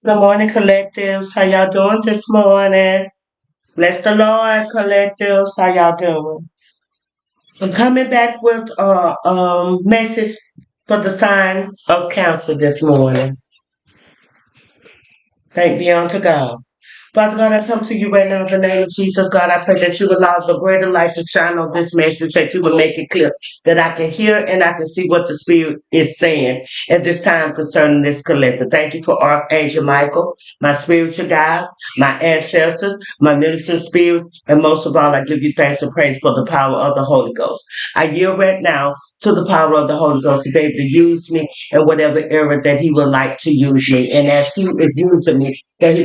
Good morning, collectives. How y'all doing this morning? Bless the Lord, collectives. How y'all doing? I'm coming back with a message for the sign of Cancer this morning. Thank be unto God. Father God, I come to you right now in the name of Jesus. God, I pray that you allow the greater light to shine on this message, that you will make it clear that I can hear and I can see what the Spirit is saying at this time concerning this collective. Thank you for Archangel Michael, my spiritual guides, my ancestors, my minister spirits, and most of all, I give you thanks and praise for the power of the Holy Ghost. I yield right now to the power of the Holy Ghost to be able to use me in whatever area that He would like to use me. And as He is using me, that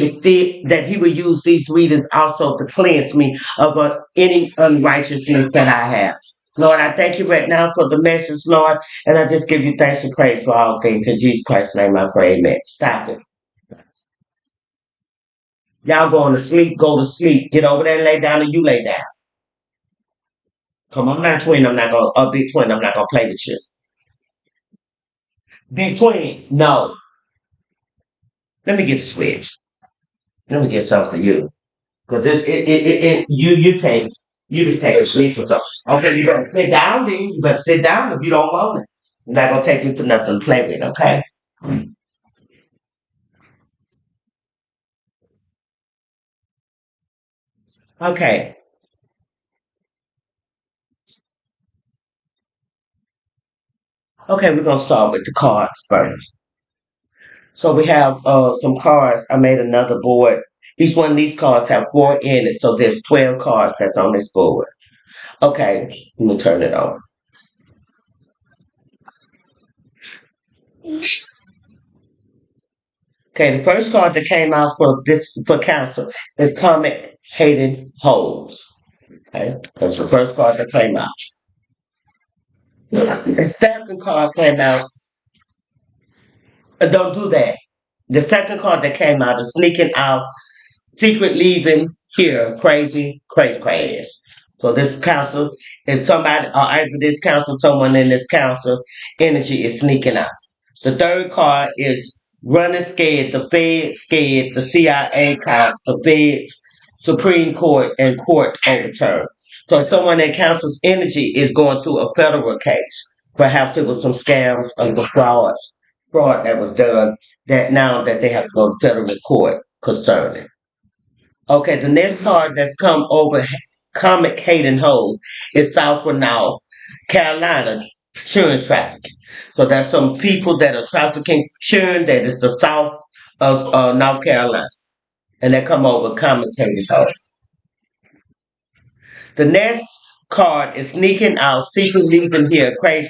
He would use these readings also to cleanse me of any unrighteousness that I have. Lord, I thank you right now for the message, Lord, and I just give you thanks and praise for all things. In Jesus Christ's name I pray, amen. Stop it. Y'all going to sleep, go to sleep. Get over there and lay down and you lay down. Come on now, twin, I'm not going to, big twin, I'm not going to play with you. Big twin, no. Let me get a switch. Let me get something for you. Because you can take a sleep or something. Okay, you better sit down then. You better sit down if you don't want it. I'm not going to take you for nothing to play with, okay? Okay. Okay, we're going to start with the cards first. So we have some cards. I made another board. Each one of these cards have four in it. So there's 12 cards that's on this board. Okay, let me turn it on. Okay, the first card that came out for Cancer is Comet Hated Holes. Okay, that's the first card that came out. The second card came out. Don't do that. The second card that came out is Sneaking Out, Secret Leaving Here, Crazy. So this council is somebody, or either this council, someone in this council energy is sneaking out. The third card is Running Scared, the Fed Scared, the CIA card, the Fed, Supreme Court, and court overturned. So someone in council's energy is going through a federal case. Perhaps it was some scams or the fraud that was done that now that they have to go to federal court concerning. Okay, the next card that's come over Comic Hayden Hole is South for Now, Carolina, children trafficking. So there's some people that are trafficking children that is the south of North Carolina. And they come over Comic Hayden Hole. The next card is Sneaking Out, Secret Leaving Here, Crazy,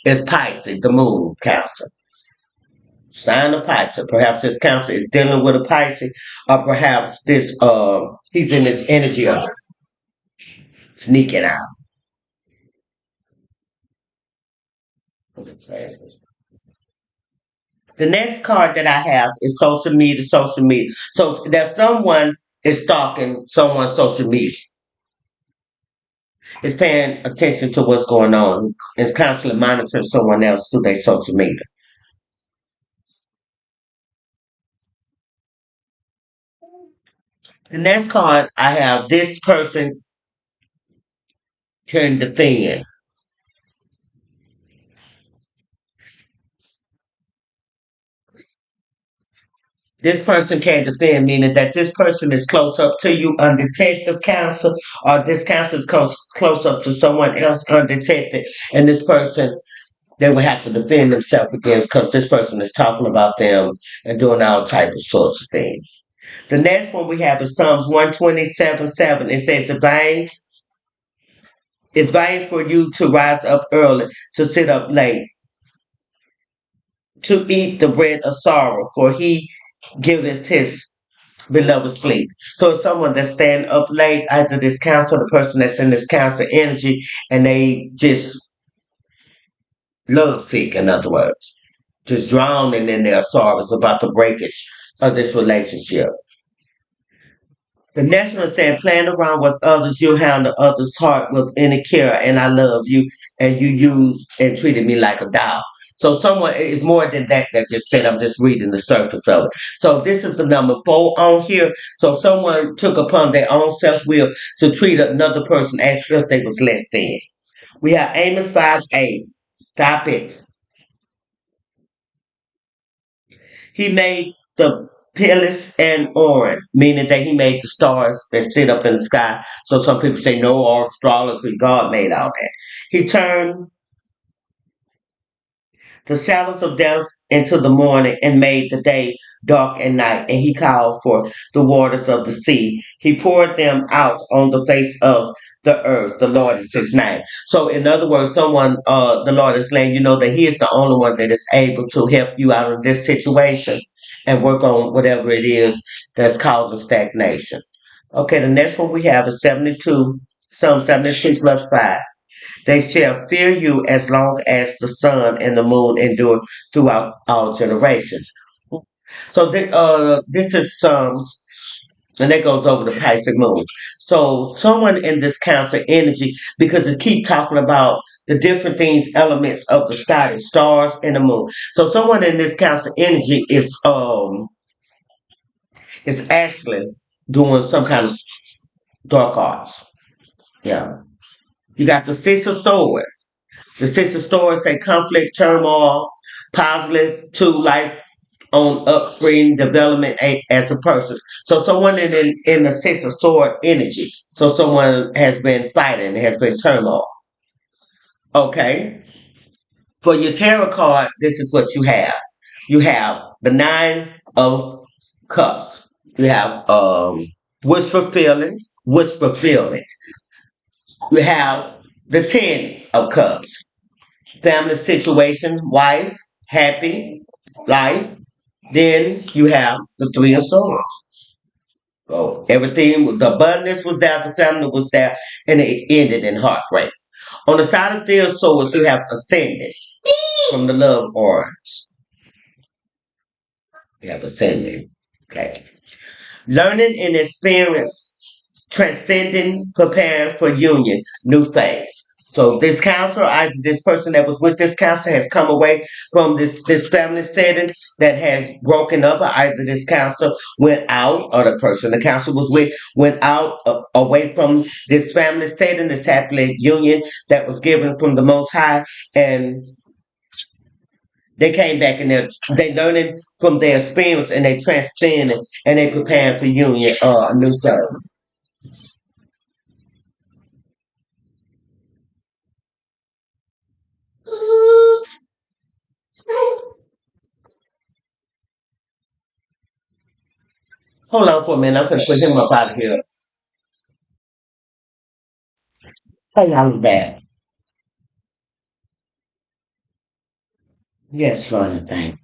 is Pisces, the moon council. Sign of Pisces. Perhaps this council is dealing with a Pisces, or perhaps this he's in his energy of sneaking out. The next card that I have is social media. So there's someone is stalking someone's social media. Is paying attention to what's going on. Is constantly monitoring someone else through their social media. The next card I have this person turned the thin. This person came to thin, meaning that this person is close up to you undetected counsel, or this counsel is close up to someone else undetected, and this person they would have to defend themselves against because this person is talking about them and doing all type of sorts of things. The next one we have is Psalms 127:7. It says, it's vain for you to rise up early, to sit up late, to eat the bread of sorrow, for he giveth his beloved sleep. So it's someone that's staying up late, either this council, the person that's in this council energy, and they just love sick, in other words. Just drowning in their sorrows about the breakage of this relationship. The next one said, playing around with others, you handle others' heart with any care, and I love you, and you used and treated me like a doll. So someone is more than that that just said I'm just reading the surface of it. So this is the number four on here. So someone took upon their own self will to treat another person as if they was less than. We have Amos 5:8. Stop it. He made the pillars and orange, meaning that he made the stars that sit up in the sky. So some people say no astrology, God made all that. He turned the shadows of death into the morning and made the day dark and night. And he called for the waters of the sea. He poured them out on the face of the earth. The Lord is his name. So in other words, the Lord is saying, you know, that he is the only one that is able to help you out of this situation and work on whatever it is that's causing stagnation. Okay, the next one we have is 72, Psalm 72 plus 5. They shall fear you as long as the sun and the moon endure throughout all generations. So this is Psalms, and that goes over the Pisces moon. So someone in this Cancer energy, because it keep talking about the different things, elements of the sky, the stars and the moon. So someone in this Cancer energy is actually doing some kind of dark arts. Yeah. You got the Six of Swords. The Six of Swords say conflict, turmoil, positive to life on upspring development as a person. So someone in the Six of Sword energy. So someone has been fighting, has been turmoil. Okay. For your tarot card, this is what you have. You have the Nine of Cups. You have wish fulfilling, wish fulfillment. You have the Ten of Cups. Family situation, wife, happy, life. Then you have the Three of Swords. So everything, the abundance was there, the family was there, and it ended in heartbreak. On the side of Three of Swords, you have ascended from the love orange. You have ascended. Okay. Learning and experience, transcending, preparing for union, new phase. So this counselor, either this person that was with this counselor has come away from this family setting that has broken up, or either this counselor went out, or the person the counselor was with went out away from this family setting, this happily union that was given from the Most High, and they came back and they learning from their experience and they transcending and they preparing for union, a new term. Hold on for a minute. I'm gonna put him up out of here. Hey, I'm back. Yes, Lord, thank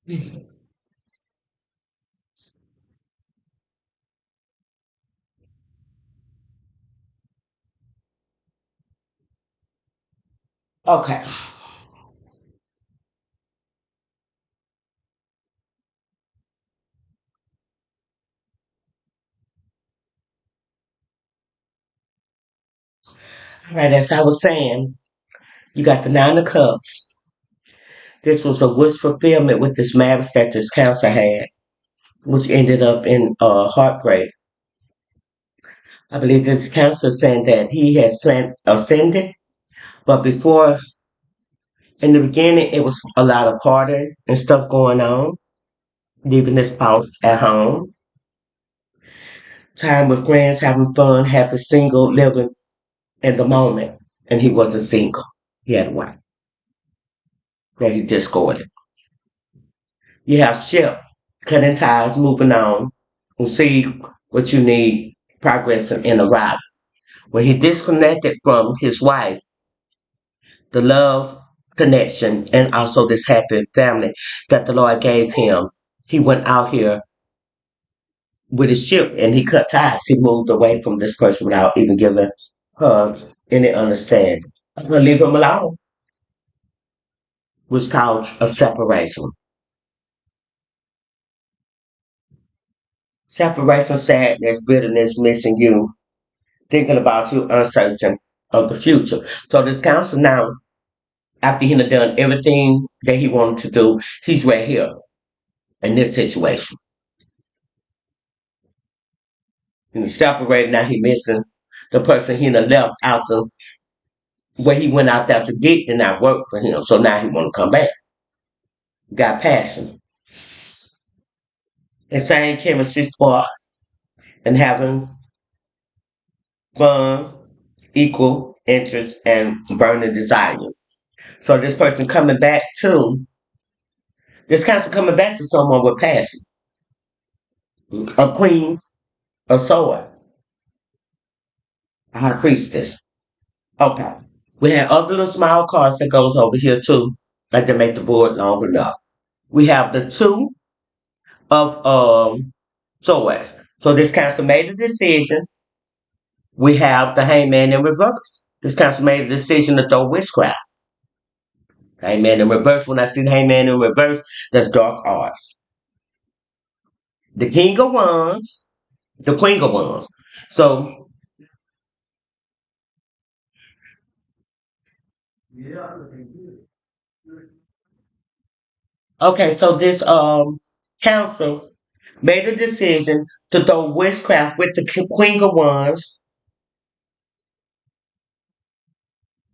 you. Okay. All right, as I was saying, you got the Nine of Cups. This was a wish fulfillment with this marriage that this counsel had, which ended up in heartbreak. I believe this counsel is saying that he has ascended, but before, in the beginning, it was a lot of partying and stuff going on, leaving this spouse at home, time with friends, having fun, happy single, living in the moment. And he wasn't single. He had a wife that he discarded. You have ship, cutting ties, moving on, who see what you need, progressing in a ride. When he disconnected from his wife, the love connection, and also this happy family that the Lord gave him, he went out here with his ship and he cut ties. He moved away from this person without even giving her any understanding. I'm going to leave him alone, which caused a separation. Separation, sadness, bitterness, missing you, thinking about you, uncertain of the future. So this counsel now, after he had done everything that he wanted to do, he's right here in this situation. He's separated now. He missing the person he done left out the where he went out there to get did not work for him. So now he want to come back. Got passion. And same chemistry spark and having fun, equal interest, and burning desire. So this person coming back to this council coming back to someone with passion. A queen, a sword, a high priestess. Okay. We have other little small cards that goes over here too, like to make the board long enough. We have the two of swords. So this council made a decision. We have the hangman in reverse. This council made a decision to throw witchcraft. Hangman in reverse. When I see the hangman in reverse, that's dark arts. The king of wands, the queen of wands. So okay, so this council made a decision to throw witchcraft with the queen of wands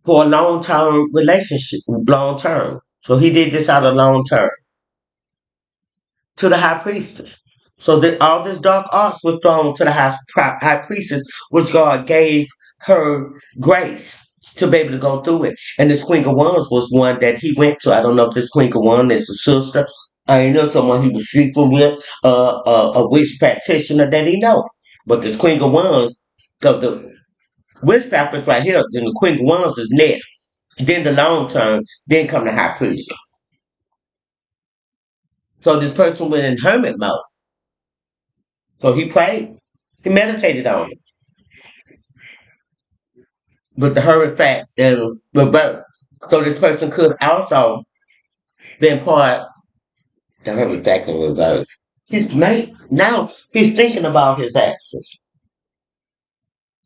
for a long term relationship, long term. So he did this out of long term to the high priestess. So that all this dark arts was thrown to the high priestess, which God gave her grace to be able to go through it. And this Queen of Wands was one that he went to. I don't know if this Queen of Wands is a sister. I know someone he was sleeping with, a witch practitioner that he know. But this Queen of Wands, the witchcraft is right here. Then the Queen of Wands is next. Then the long term, then come the high priest. So this person went in hermit mode. So he prayed. He meditated on it. But the hermit fact in reverse. So this person could also been part the hermit fact in reverse. He's made now he's thinking about his actions.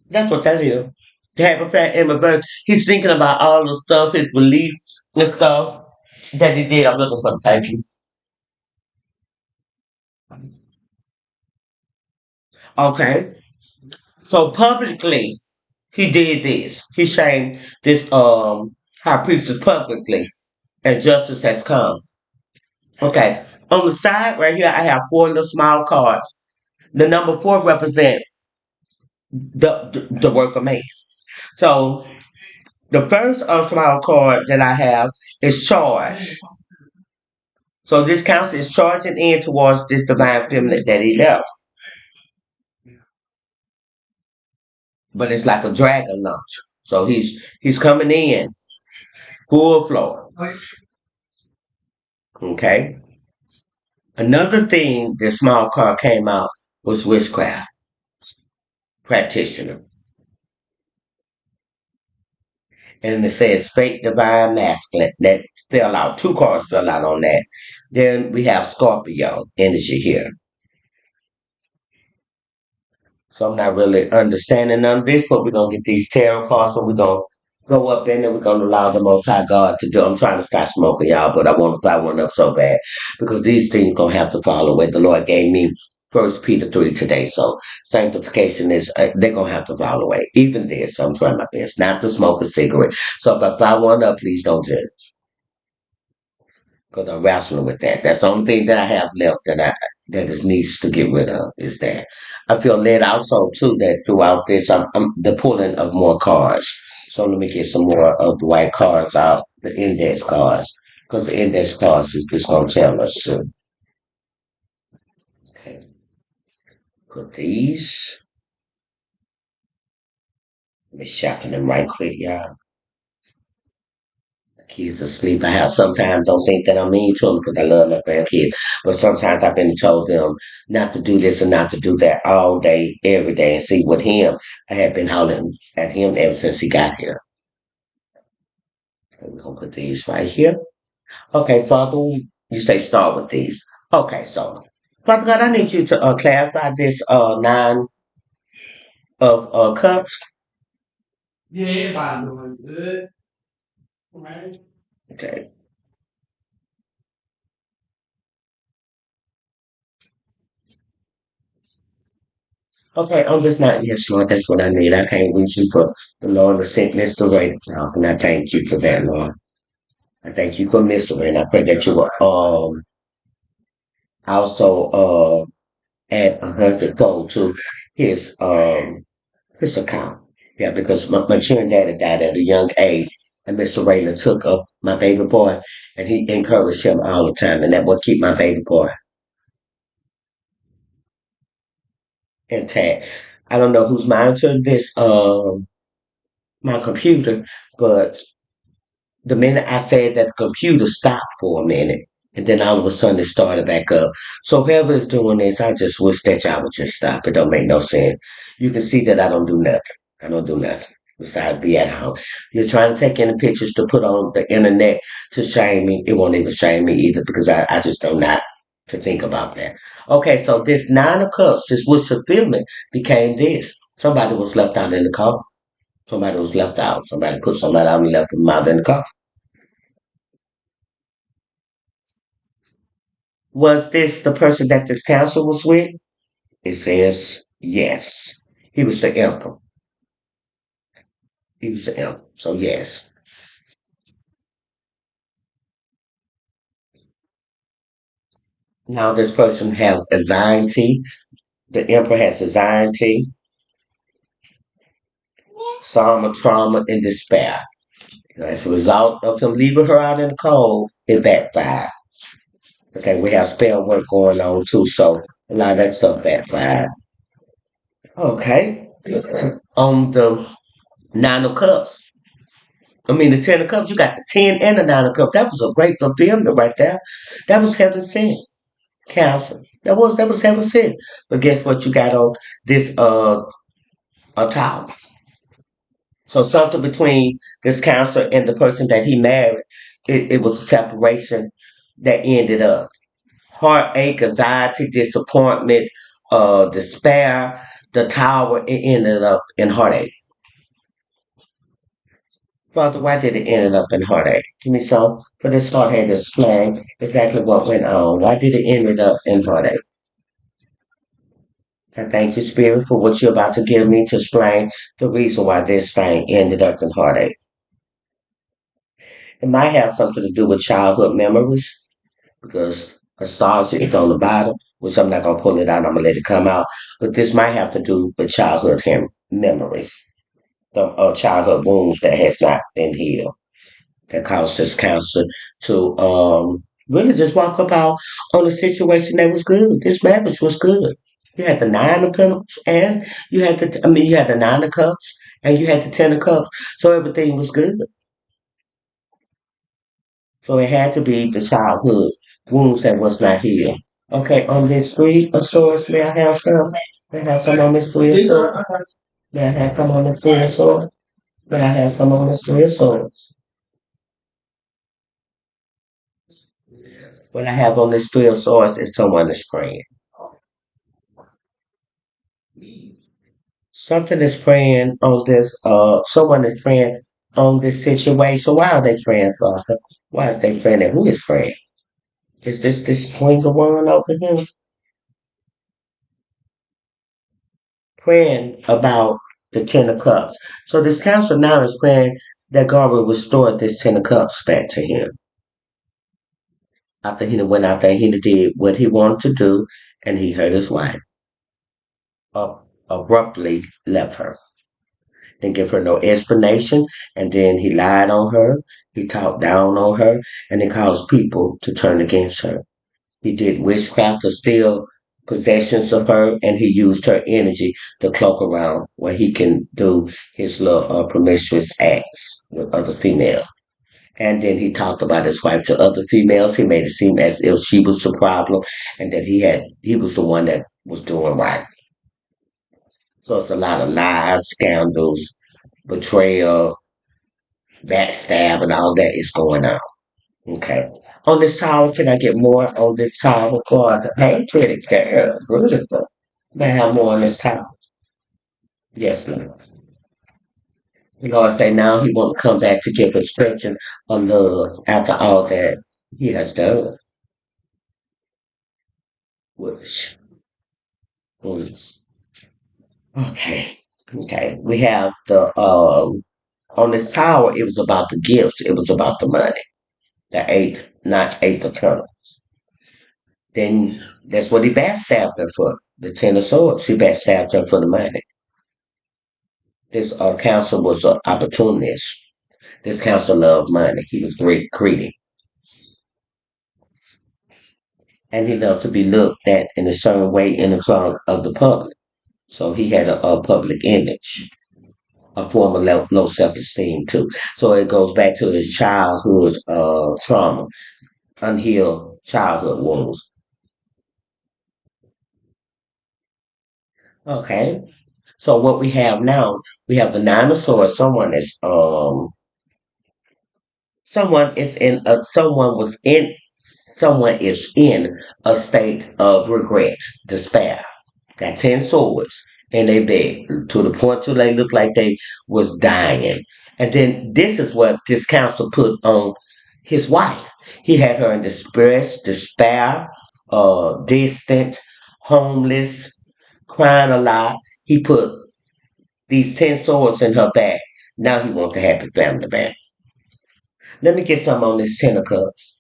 That's what that is. The hermit fact in reverse. He's thinking about all the stuff, his beliefs and stuff that he did. I'm looking for the paper. Okay. So publicly he did this. He shamed this high priestess publicly and justice has come. Okay. On the side right here, I have four little small cards. The number four represent the work of man. So the first small card that I have is charge. So this counts as charging in towards this divine feminine that he left. But it's like a dragon launch. So he's coming in full flow. Okay. Another thing this small card came out was witchcraft practitioner. And it says fake divine masculine. That fell out. Two cards fell out on that. Then we have Scorpio energy here. So I'm not really understanding none of this, but we're gonna get these tarot cards and we're gonna go up in there. We're gonna allow the Most High God to do. I'm trying to stop smoking, y'all, but I want to fire one up so bad because these things gonna have to follow what the Lord gave me. First Peter 3 today. So sanctification is they're gonna have to follow away. Even this, I'm trying my best not to smoke a cigarette. So if I fire one up, please don't judge because I'm wrestling with that. That's the only thing that I have left that is needs to get rid of is that. I feel led also too that throughout this I'm the pulling of more cards. So let me get some more of the white cards out, the index cards, because the index cards is just gonna tell us to okay, put these. Let me shuffle them right quick, y'all. Kids asleep. I have sometimes don't think that I'm mean to them because I love my grandkids. But sometimes I've been told them not to do this and not to do that all day, every day. And see, with him, I have been hollering at him ever since he got here. So we're gonna put these right here. Okay, Father, you say start with these. Okay, so Father God, I need you to clarify this nine of cups. Yes, I'm doing good. Right. Okay. Okay, I'm just not, yes, Lord, that's what I need. I can't reach you for the Lord to send Mr. Ray to talk, and I thank you for that, Lord. I thank you for Mr. Ray, and I pray that you will also add 100-fold to his his account. Yeah, because my children daddy died at a young age, and Mr. Raylan took up my baby boy, and he encouraged him all the time, and that would keep my baby boy intact. I don't know who's monitoring this my computer, but the minute I said that, the computer stopped for a minute, and then all of a sudden it started back up. So whoever is doing this, I just wish that y'all would just stop. It don't make no sense. You can see that I don't do nothing. I don't do nothing besides be at home. You're trying to take any pictures to put on the internet to shame me. It won't even shame me either because I just do not to think about that. Okay, so this nine of cups, this wish fulfillment became this. Somebody was left out in the car. Somebody was left out. Somebody put somebody out and left them out in the car. Was this the person that this council was with? It says yes. He was the emperor. He was the emperor. So yes. Now this person has anxiety. The emperor has anxiety, sorrow, trauma, and despair. As a result of him leaving her out in the cold, it backfired. Okay, we have spell work going on too, so a lot of that stuff backfired. Okay. On the nine of cups. I mean, the ten of cups. You got the 10 and the nine of cups. That was a great fulfillment right there. That was heaven sent counsel. That was heaven sent. But guess what? You got on this a tower. So something between this counselor and the person that he married, it was a separation that ended up heartache, anxiety, disappointment, despair. The tower it ended up in heartache. Father, why did it end up in heartache? Give me some for this heartache to explain exactly what went on. Why did it end up in heartache? I thank you, Spirit, for what you're about to give me to explain the reason why this thing ended up in heartache. It might have something to do with childhood memories because a star is on the bottom, which I'm not going to pull it out. I'm going to let it come out. But this might have to do with childhood memories, the childhood wounds that has not been healed. That caused this counselor to really just walk up out on a situation that was good. This marriage was good. You had the nine of pentacles and you had you had the nine of cups and you had the 10 of cups. So everything was good. So it had to be the childhood wounds that was not healed. Okay, on this three of swords, may I have some? May I have some on this three of swords? May I have some on this three of swords? May I have some on this three of swords? What I have on this three of swords is someone is praying. Something is praying on this, someone is praying on this situation. Why are they praying, Father? Why is they praying and who is praying? Is this queen the one over here? Praying about the 10 of cups. So this council now is praying that God will restore this 10 of cups back to him. After he went out there, he did what he wanted to do, and he hurt his wife. Abruptly left her. Didn't give her no explanation, and then he lied on her, he talked down on her, and it caused people to turn against her. He did witchcraft to steal possessions of her, and he used her energy to cloak around where he can do his little promiscuous acts with other females. And then he talked about his wife to other females. He made it seem as if she was the problem, and that he was the one that was doing right. So it's a lot of lies, scandals, betrayal, backstab, and all that is going on. Okay. On this tower, can I get more on this tower? God, hey, pretty girl, beautiful. May I have more on this tower? Yes, ma'am. The Lord say now he won't come back to give prescription of love after all that he has done. Which, mm, okay, okay. We have the on this tower. It was about the gifts. It was about the money. The eight, not eight of pentacles. Then that's what he backstabbed her for. The ten of swords. He backstabbed her for the money. This counsel was an opportunist. This counsel loved money. He was greedy, and he loved to be looked at in a certain way in the front of the public. So he had a public image, a form of low self-esteem too. So it goes back to his childhood trauma, unhealed childhood wounds. Okay. So what we have now, we have the nine of swords. Someone was in someone is in a state of regret, despair. Got 10 swords in their bed to the point till they look like they was dying. And then this is what this counsel put on his wife. He had her in despair, distant, homeless, crying a lot. He put these 10 swords in her back. Now he wants the happy family back. Let me get some on this 10 of cups.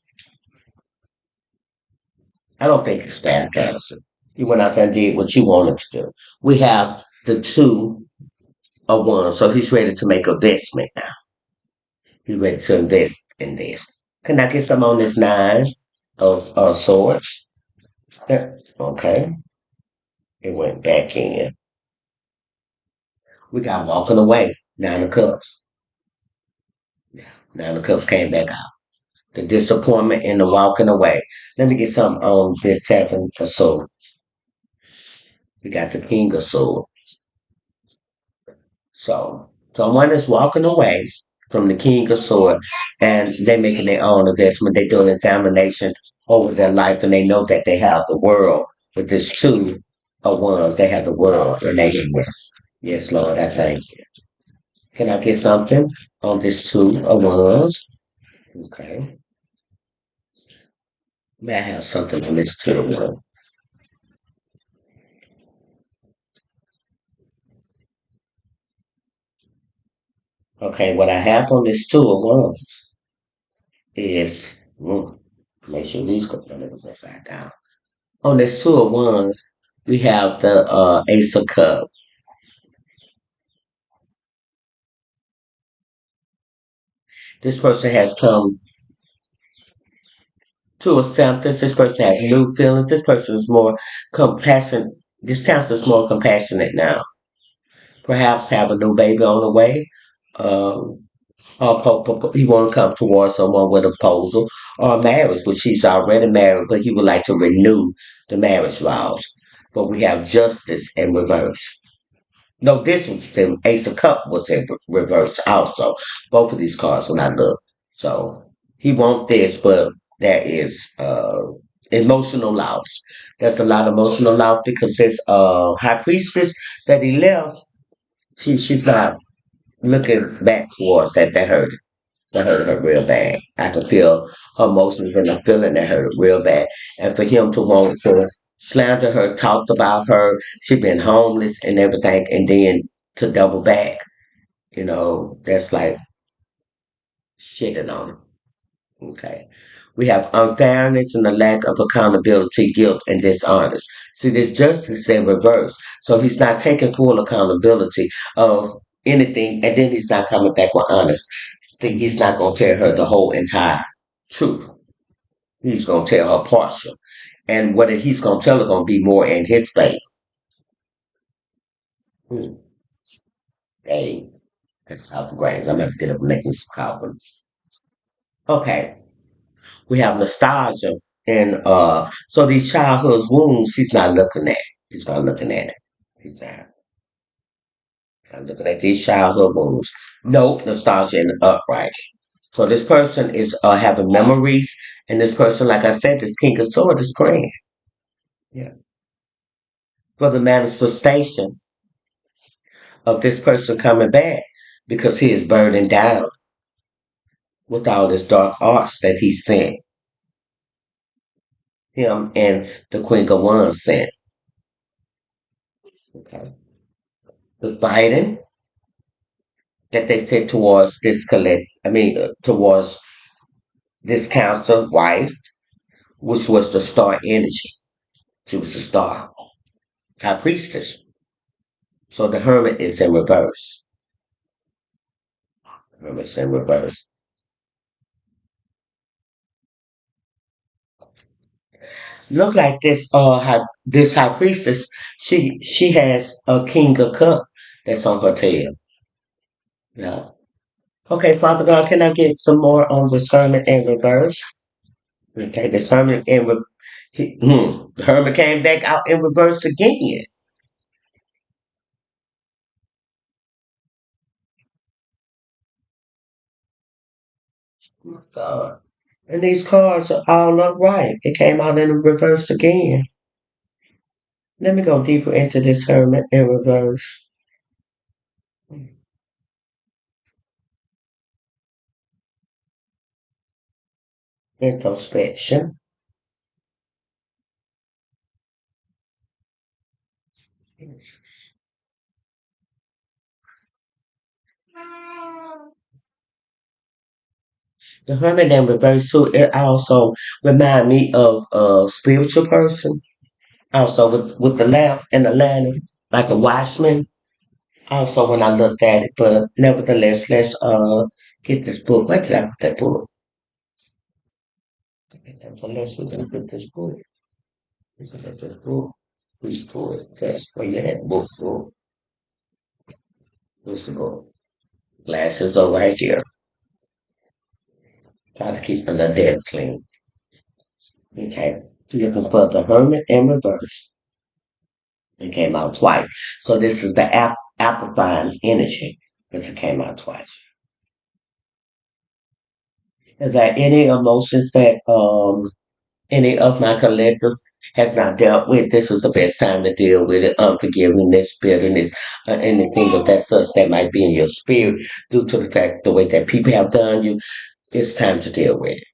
I don't think it's bad counsel. You went out there and did what you wanted to do. We have the two of wands, so he's ready to make a investment now. He's ready to invest in this. Can I get some on this nine of swords? Yeah. Okay. It went back in. We got walking away. Nine of cups. Nine of cups came back out. The disappointment and the walking away. Let me get some on this seven of swords. We got the king of swords. So someone is walking away from the king of sword and they making their own investment. They doing examination over their life and they know that they have the world. With this two of wands, they have the world and they can yes, Lord, I thank you. Can I get something on this two of wands? Okay. May I have something on this two of wands? Okay, what I have on this two of wands is make sure these go upside down. On this two of wands, we have the ace of cups. This person has come to acceptance. This person has new feelings. This person is more compassionate. This counselor is more compassionate now. Perhaps have a new baby on the way. Um, or he want to come towards someone with a proposal or a marriage, which she's already married, but he would like to renew the marriage vows. But we have justice in reverse. No, this was the Ace of Cup was in reverse also. Both of these cards when I look. So he wants this, but there is emotional loss. There's a lot of emotional loss because this high priestess that he left, she's not looking back towards that. That hurt her real bad. I can feel her emotions and I'm feeling that hurt her real bad. And for him to want to slander her, talked about her, she been homeless and everything, and then to double back, that's like shitting on her. Okay. We have unfairness and the lack of accountability, guilt, and dishonest. See, this justice in reverse. So he's not taking full accountability of anything, and then he's not coming back with honest. See, he's not going to tell her the whole entire truth. He's going to tell her partial. And what he's going to tell her going to be more in his favor. Hmm. Hey, that's coffee grains. I'm going to have to get up and make me some coffee. Okay. We have nostalgia and so these childhood wounds he's not looking at. He's not looking at it. He's not looking at these childhood wounds. No nostalgia in the upright. So this person is having memories, and this person, like I said, this king of swords is praying. Yeah. For the manifestation of this person coming back. because he is burdened down with all this dark arts that he sent him and the Queen of Wands sent. Okay. The fighting that they sent towards this towards this council wife, which was the star energy. She was the star, high priestess. So the hermit is in reverse. Hermit's in reverse. Look like this high priestess. She has a king of cup that's on her tail. Yeah. Okay, Father God, can I get some more on this hermit in reverse? Okay, this hermit the hermit came back out in reverse again. God. And these cards are all upright. It came out in reverse again. Let me go deeper into this hermit in reverse. Introspection. The hermit in reverse too, it also remind me of a spiritual person. Also with the lamp and the lantern, like a watchman. Also when I looked at it, but nevertheless, let's get this book. Where did I put that book? Nevertheless, we're gonna put this book. We're gonna put this book. Read for it. Says where you had book for. Where's the book? Glasses are right here. Try to keep the dead clean. Okay. Looking for the hermit in reverse. It came out twice. So this is the amplifying energy because it came out twice. Is there any emotions that any of my collectives has not dealt with? This is the best time to deal with it. Unforgiveness, bitterness, anything of that such that might be in your spirit due to the fact the way that people have done you. It's time to deal with it.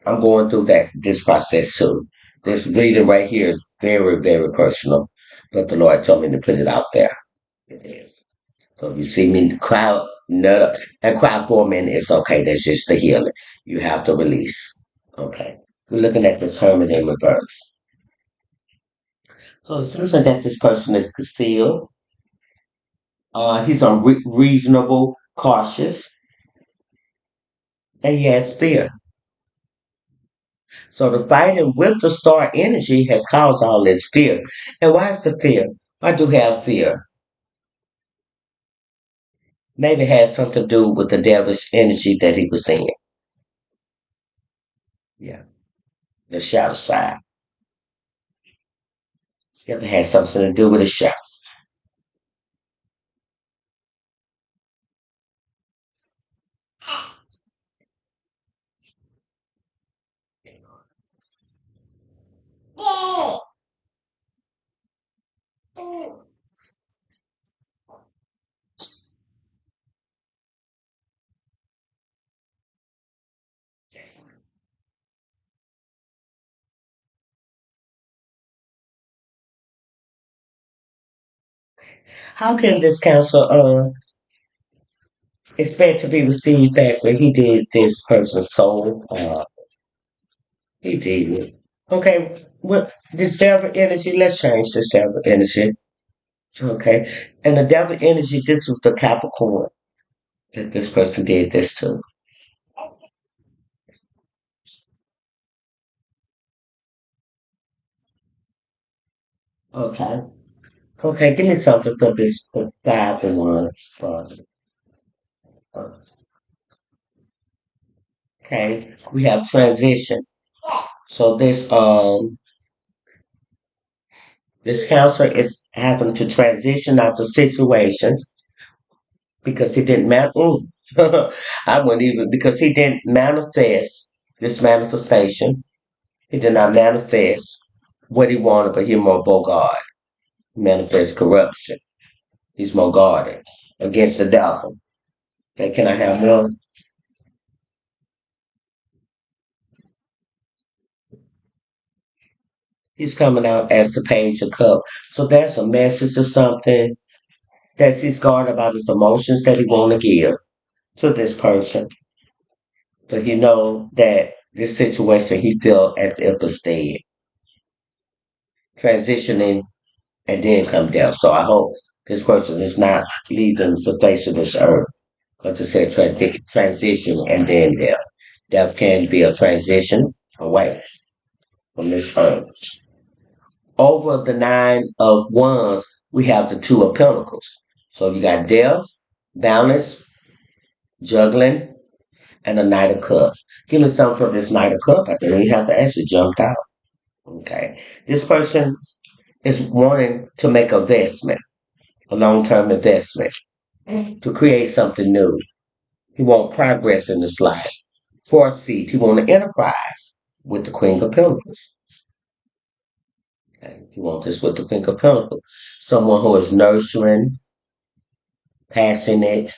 I'm going through this process too. This reading right here is very, very personal, but the Lord told me to put it out there. It is. So if you see me cry, nut up, and cry for a minute, it's okay. That's just the healing. You have to release. Okay. We're looking at this hermit in reverse. So it's something that this person is concealed. He's unreasonable, cautious, and he has fear. So the fighting with the star energy has caused all this fear. And why is the fear? I do have fear. Maybe it has something to do with the devilish energy that he was in. Yeah. The shadow side. It has something to do with the shadow. How can this counsel expect to be received back when he did this person's soul? He did. Okay, what this devil energy, let's change this devil energy. Okay. And the devil energy, this was the Capricorn that this person did this to. Okay. Okay, give me something for this for 5 and 1. Okay. We have transition. So this counselor is having to transition out the situation because he didn't I wouldn't even because he didn't manifest this manifestation. He did not manifest what he wanted, but he more God. Manifest corruption. He's more guarded against the devil. Okay, can I have more? He's coming out as a page of cup. So that's a message or something that he's guarding about his emotions that he want to give to this person. But he know that this situation he feel as if it's dead, transitioning and then come down. So I hope this person is not leaving the face of this earth. Because it said transition and then death. Death can be a transition away from this earth. Over the nine of wands, we have the two of pentacles. So you got death, balance, juggling, and a knight of cups. Give me something for this knight of cups. I think you have to actually jump out. Okay. This person is wanting to make a investment, a long-term investment, to create something new. He want progress in his life. Foreseat, he want an enterprise with the Queen of Pentacles. Okay. He want this with the Queen of Pentacles. Someone who is nurturing, passionate,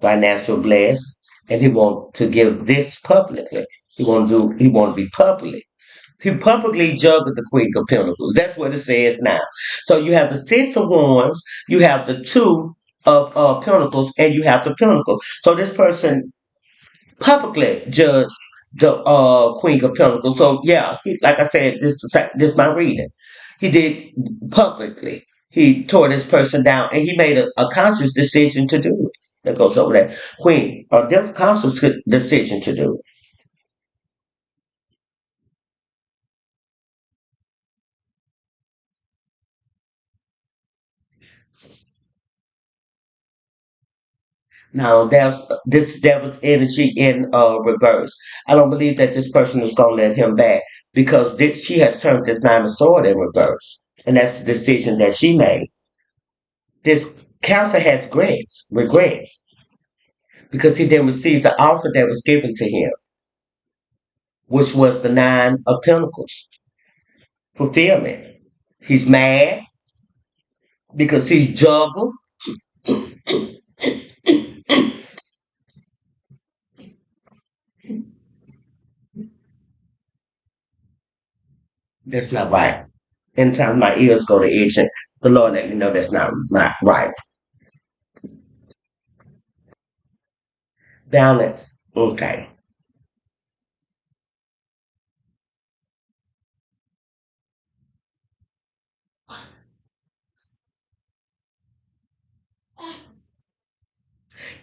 financial blessed, and he want to give this publicly. He want to be public. He publicly juggled the Queen of Pentacles. That's what it says now. So you have the Six of Wands, you have the two of Pentacles, and you have the Pentacle. So this person publicly judged the Queen of Pentacles. So yeah, like I said, this is my reading. He did publicly. He tore this person down, and he made a conscious decision to do it. That goes over that Queen. A different conscious decision to do it. Now there's this devil's energy in reverse. I don't believe that this person is going to let him back because she has turned this nine of sword in reverse, and that's the decision that she made. This Cancer has regrets, because he didn't receive the offer that was given to him, which was the nine of pentacles fulfillment. He's mad because he's juggled. That's not right. Anytime my ears go to itching, the Lord let me know that's not right. Balance. Okay.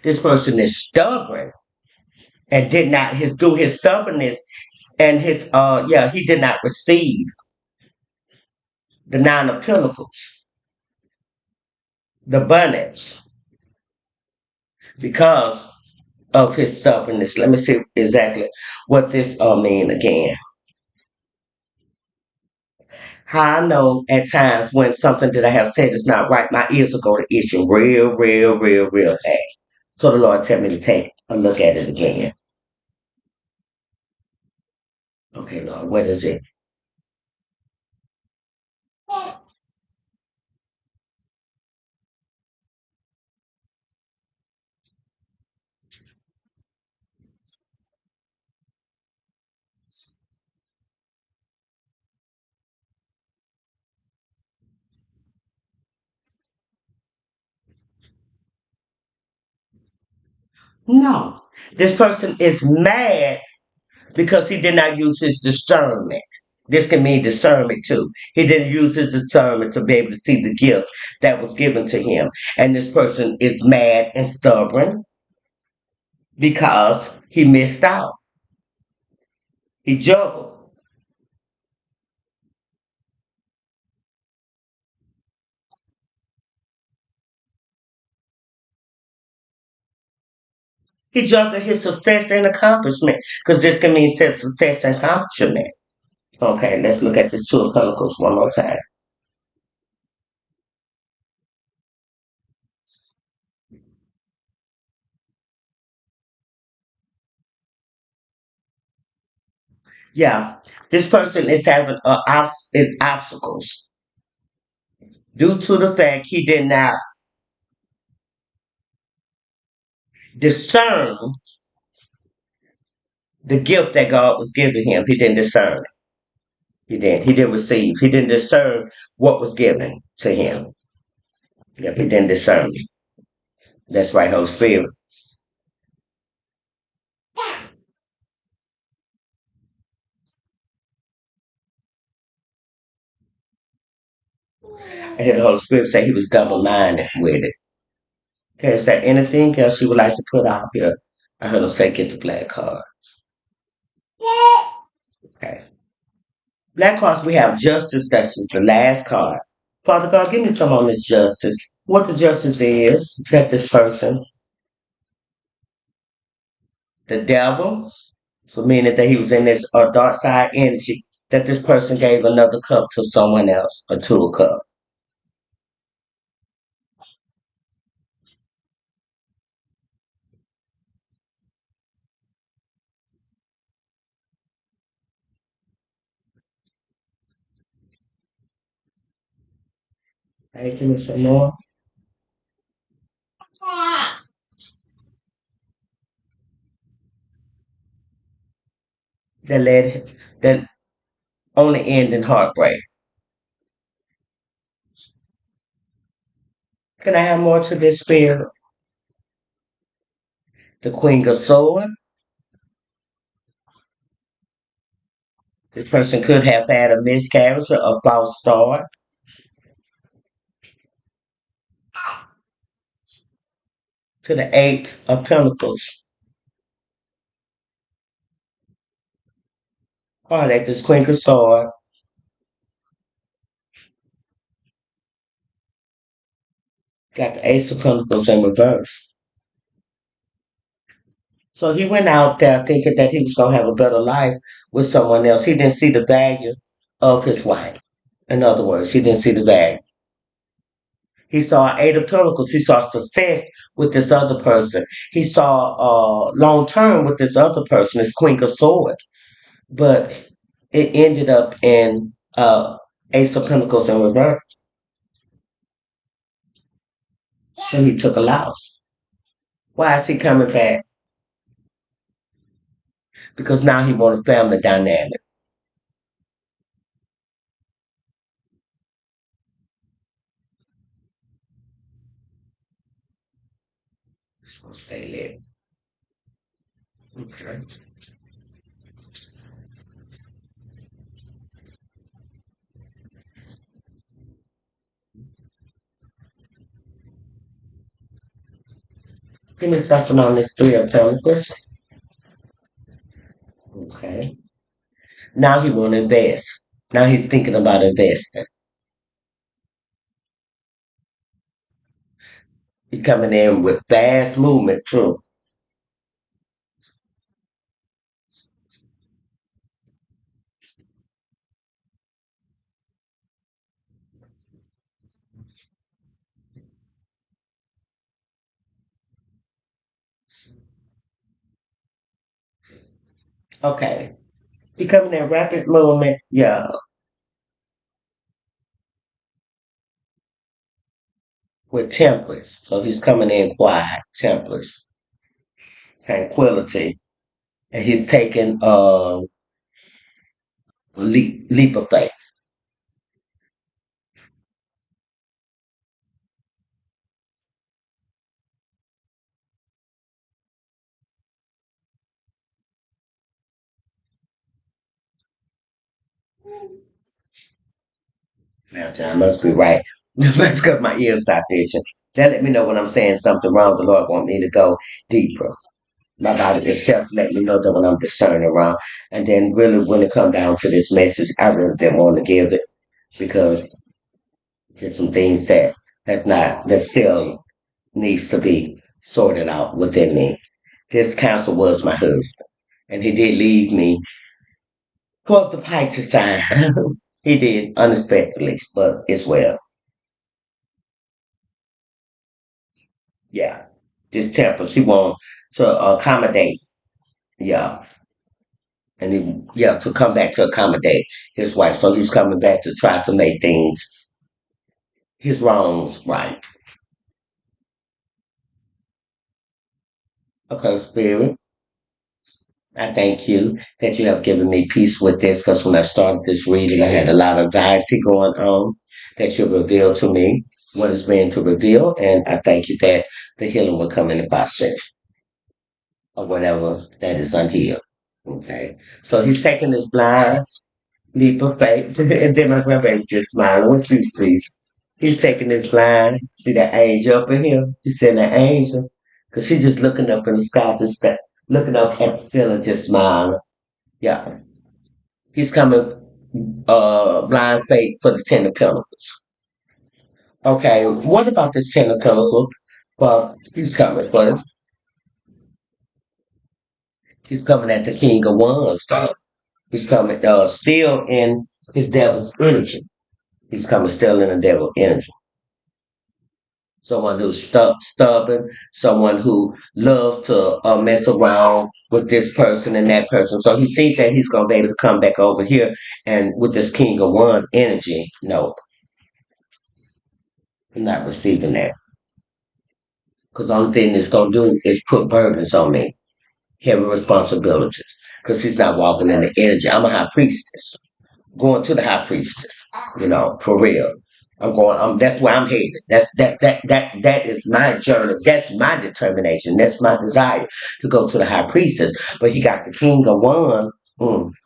This person is stubborn and did not his through his stubbornness and his he did not receive the nine of pentacles, the abundance, because of his stubbornness. Let me see exactly what this mean again. How I know at times when something that I have said is not right, my ears will go to issue real bad. So the Lord tell me to take a look at it again. Okay, Lord, what is it? No. This person is mad because he did not use his discernment. This can mean discernment too. He didn't use his discernment to be able to see the gift that was given to him. And this person is mad and stubborn because he missed out. He juggled. He juggled his success and accomplishment because this can mean success and accomplishment. Okay, let's look at this Two of Pentacles one more time. Yeah, this person is having obstacles due to the fact he did not discern the gift that God was giving him. He didn't discern it. He didn't receive. He didn't discern what was given to him. Yep, he didn't discern it. That's right, Holy Spirit. I hear the Holy Spirit say he was double minded with it. Okay, is there anything else you would like to put out here? I heard him say get the black card. Okay. Black cards, we have justice. That's just the last card. Father God, give me some on this justice. What the justice is that this person, the devil, so meaning that he was in this dark side energy, that this person gave another cup to someone else, a two cup. Hey, give me some more. That led that only end in heartbreak. Can I have more to this spirit? The Queen of Swords. The person could have had a miscarriage or a false start. To the Eight of Pentacles. All right, this Queen of Swords got the Ace of Pentacles in reverse. So he went out there thinking that he was going to have a better life with someone else. He didn't see the value of his wife. In other words, he didn't see the value. He saw Eight of Pentacles. He saw success with this other person. He saw long term with this other person, this Queen of Swords. But it ended up in Ace of Pentacles in reverse. So he took a loss. Why is he coming back? Because now he wants a family dynamic. So stay lit. Okay. Give me something on this Three of Pentacles. Okay. Now he want to invest. Now he's thinking about investing. He's coming in with fast movement, too. Okay. He coming in rapid movement, yeah, with temperance. So he's coming in quiet, temperance, tranquility. And he's taking a leap of faith. Now, John must be right. That's because my ears stop itching. That let me know when I'm saying something wrong. The Lord want me to go deeper. My body itself let me know that when I'm discerning wrong. And then really when it come down to this message, I really didn't want to give it because there's some things that still needs to be sorted out within me. This counsel was my husband. And he did leave me for the Pisces sign. He did unexpectedly, but it's well. Yeah. The tempers. He want to accommodate. Yeah. And yeah, to come back to accommodate his wife. So he's coming back to try to make things his wrongs right. Okay, Spirit, I thank you that you have given me peace with this because when I started this reading, I had a lot of anxiety going on that you revealed to me what is being to reveal. And I thank you that the healing will come in the process or whatever that is unhealed. Okay. So he's taking this blind leap of faith. And then my grandbaby just smiling. What you see? He's taking this blind. See that angel up in here? He said that angel. Because she's just looking up in the sky, just looking up at the ceiling, just smiling. Yeah. He's coming blind faith for the Ten of Pentacles. Okay, what about this Ten of Pentacles? Well, he's coming for this. He's coming at the King of Wands, though. He's coming still in his devil's energy. He's coming still in the devil energy. Someone who's stubborn, someone who loves to mess around with this person and that person. So he thinks that he's going to be able to come back over here and with this King of One energy. No, I'm not receiving that. Because the only thing it's going to do is put burdens on me, heavy responsibilities. Because he's not walking in the energy. I'm a high priestess. Going to the high priestess, for real. That's where I'm headed. That is my journey. That's my determination. That's my desire to go to the high priestess. But he got the king of one.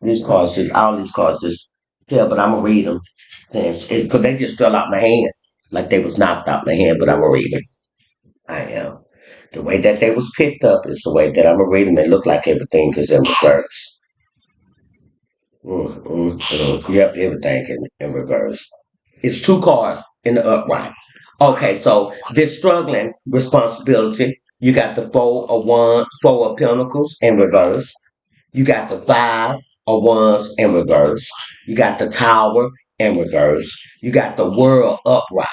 These cards just all these cards just yeah, but I'm gonna read them. Because they just fell out my hand. Like they was knocked out my hand, but I'm gonna read them. I am. The way that they was picked up is the way that I'm gonna read them and look like everything is in reverse. Yep, everything in reverse. It's two cards in the upright. Okay, so this struggling responsibility, you got the four of pentacles in reverse. You got the five of wands in reverse. You got the tower in reverse. You got the world upright.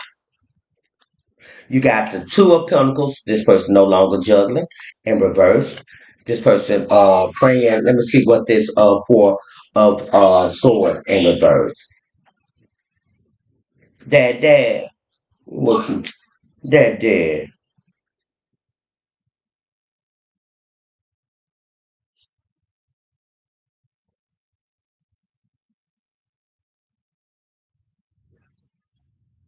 You got the two of pentacles. This person no longer juggling in reverse. This person praying. Let me see what this four of sword in reverse. Dad, what you, dad.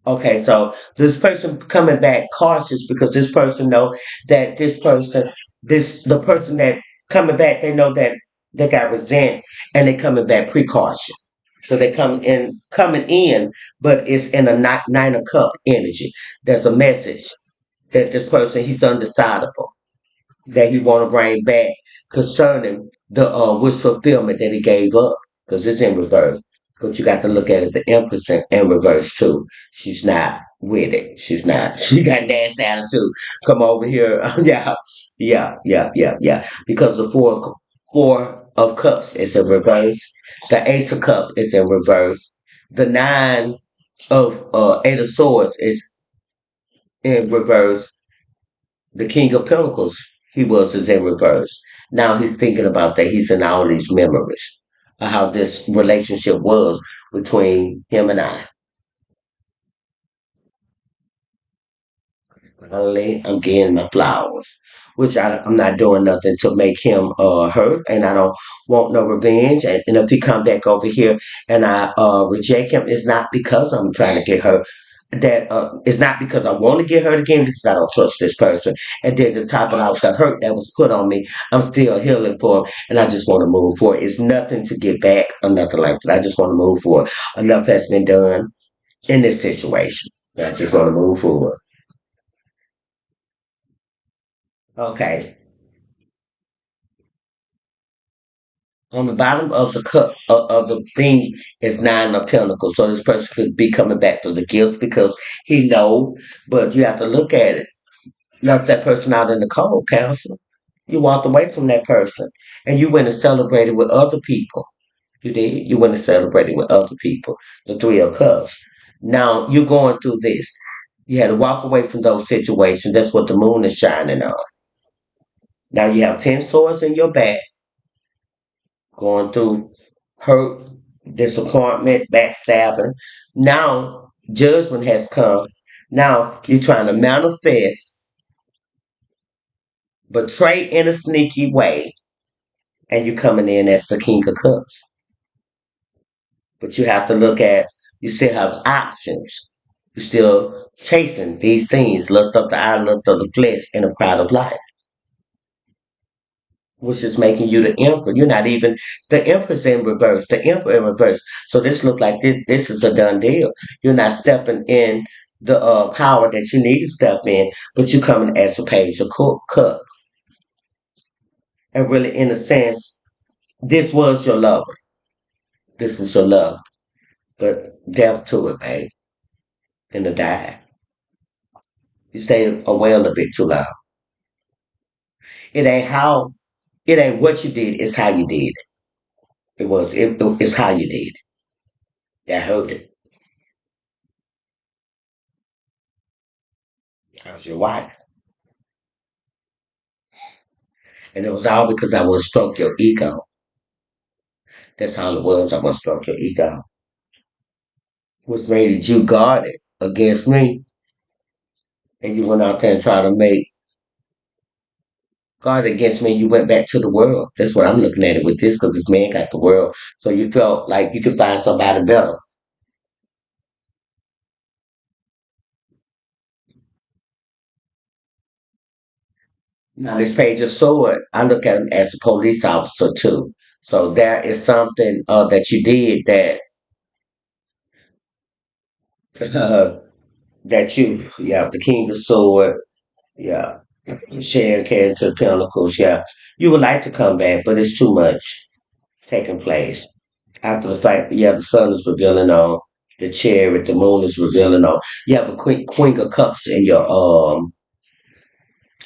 Okay, so this person coming back cautious because this person know that the person that coming back, they know that they got resent and they coming back precaution. So they coming in, but it's in a nine of cup energy. There's a message that this person he's undecidable that he want to bring back concerning the wish fulfillment that he gave up because it's in reverse. But you got to look at it, the Empress in reverse too. She's not with it. She's not. She got nasty attitude. Come over here. Yeah. Because the four of cups is in reverse. The ace of cups is in reverse. The nine of eight of swords is in reverse. The King of Pentacles, he is in reverse. Now he's thinking about that. He's in all these memories of how this relationship was between him and I. Finally, I'm getting my flowers, which I'm not doing nothing to make him hurt, and I don't want no revenge. And if he come back over here and I reject him, it's not because I'm trying to get hurt. That it's not because I want to get hurt again because I don't trust this person. And then to top it out, the hurt that was put on me, I'm still healing for, and I just want to move forward. It's nothing to get back or nothing like that. I just want to move forward. Enough has been done in this situation. I just want to move forward. Okay. On the bottom of the cup of the thing is nine of pentacles. So this person could be coming back to the gifts because he know, but you have to look at it. Left that person out in the cold, counsel. You walked away from that person and you went and celebrated with other people. You did. You went and celebrated with other people. The three of cups. Now you're going through this. You had to walk away from those situations. That's what the moon is shining on. Now you have 10 swords in your back going through hurt, disappointment, backstabbing. Now, judgment has come. Now, you're trying to manifest betray in a sneaky way, and you coming in as the king of cups. But you have to look at, you still have options. You're still chasing these things, lust of the eye, lust of the flesh, and a pride of life, which is making you the emperor. You're not even, the emperor's in reverse, the emperor in reverse. So this look like this is a done deal. You're not stepping in the power that you need to step in, but you coming as a page of cup. And really, in a sense, this was your lover. This was your love. But death to it, babe, and to die. You stayed away a little bit too long. It ain't how, it ain't what you did, it's how you did it. It's how you did it. That hurt it. I was your wife. And it was all because I want to stroke your ego. That's all it was. I want to stroke your ego. Which made you guarded against me. And you went out there and tried to make guard against me. You went back to the world. That's what I'm looking at it with this because this man got the world. So you felt like you could find somebody better. Now, this page of sword, I look at him as a police officer too. So there is something that you did that uh, yeah, the king of sword, yeah, sharing carrying to the pinnacles, yeah. You would like to come back, but it's too much taking place. After the fact, yeah, the sun is revealing on the chariot, the moon is revealing on. You have a queen of cups in your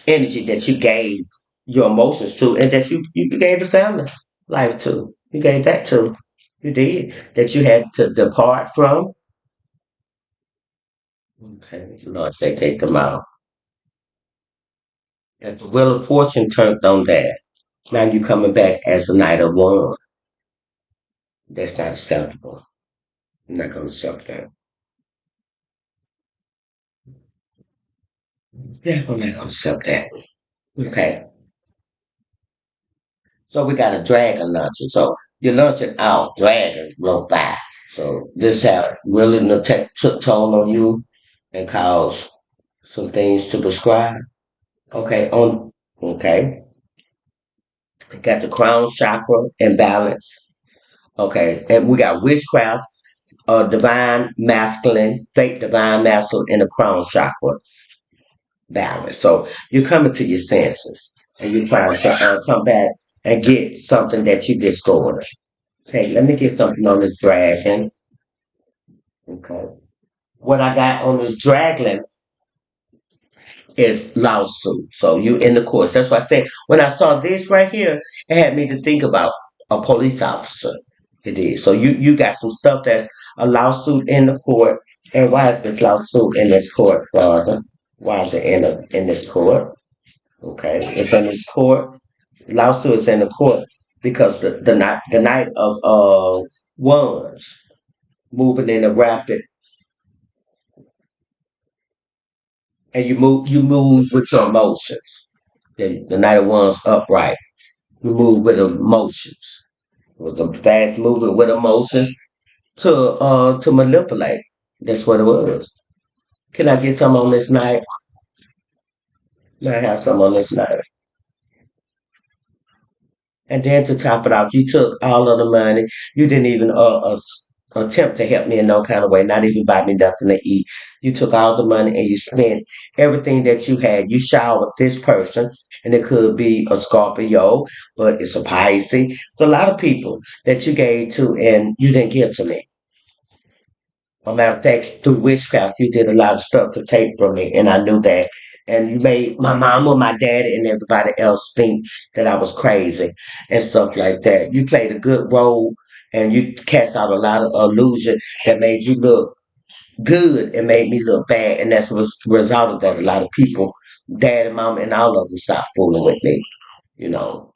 energy that you gave your emotions to, and that you gave the family life to. You gave that to. You did. That you had to depart from. Okay, the Lord say take them out. And the wheel of fortune turned on that. Now you coming back as a knight of one. That's not acceptable. I'm not gonna accept that. Yeah, I'm not gonna accept that. Okay. So we got a dragon launcher. So you're launching out dragon real by. So this have really took toll on you and caused some things to prescribe. Okay, on okay. Got the crown chakra imbalance. Okay, and we got witchcraft, divine masculine, fake divine masculine, and the crown chakra balance. So you're coming to your senses and you're trying to come back and get something that you destroyed. Okay, let me get something on this dragon. Okay. What I got on this dragon is lawsuit. So you in the courts. That's why I say when I saw this right here, it had me to think about a police officer. It is. So you got some stuff that's a lawsuit in the court. And why is this lawsuit in this court, Father? Why is it in this court? Okay. It's in this court. Lawsuit is in the court because the night of ones moving in a rapid and you move with your emotions. The night of one's upright. You move with emotions. It was a fast moving with emotions to manipulate. That's what it was. Can I get some on this night? Can I have some on this night? And then to top it off, you took all of the money. You didn't even attempt to help me in no kind of way, not even buy me nothing to eat. You took all the money and you spent everything that you had. You showered this person, and it could be a Scorpio, but it's a Pisces. It's a lot of people that you gave to, and you didn't give to me. As a matter of fact, through witchcraft, you did a lot of stuff to take from me, and I knew that. And you made my mama, my daddy, and everybody else think that I was crazy and stuff like that. You played a good role, and you cast out a lot of illusion that made you look good and made me look bad, and that's was the result of that. A lot of people, dad and mom, and all of them stopped fooling with me. You know.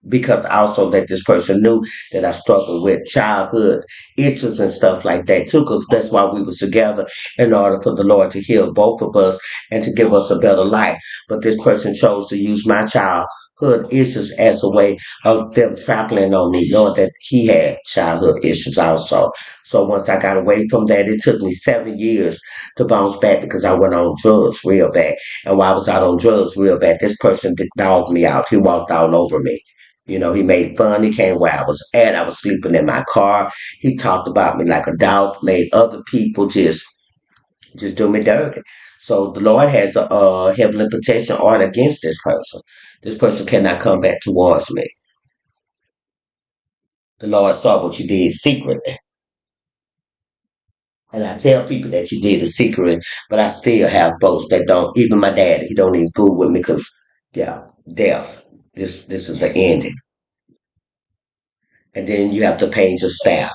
because also that this person knew that I struggled with childhood issues and stuff like that too, because that's why we was together in order for the Lord to heal both of us and to give us a better life. But this person chose to use my childhood issues as a way of them trampling on me, knowing that he had childhood issues also. So once I got away from that, it took me 7 years to bounce back because I went on drugs real bad. And while I was out on drugs real bad, this person dogged me out. He walked all over me. He made fun. He came where I was at. I was sleeping in my car. He talked about me like a dog, made other people just do me dirty. So the Lord has a heavenly protection order against this person. This person cannot come back towards me. The Lord saw what you did secretly. And I tell people that you did it secretly, but I still have folks that don't, even my dad, he don't even fool with me because, yeah, death. This is the ending. And then you have the page of staff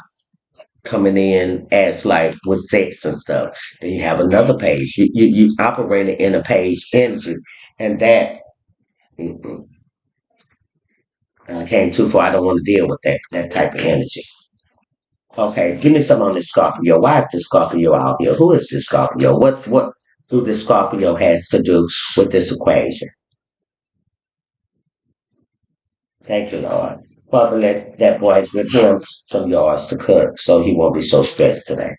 coming in as like with sex and stuff. Then you have another page. You operating in a page energy, and that mm-mm, came too far. I don't want to deal with that type of energy. Okay, give me some on this Scorpio. Why is this Scorpio out here? Who is this Scorpio? What do this Scorpio has to do with this equation? Thank you, Lord. Father, let that boy give him some yards to cut so he won't be so stressed today.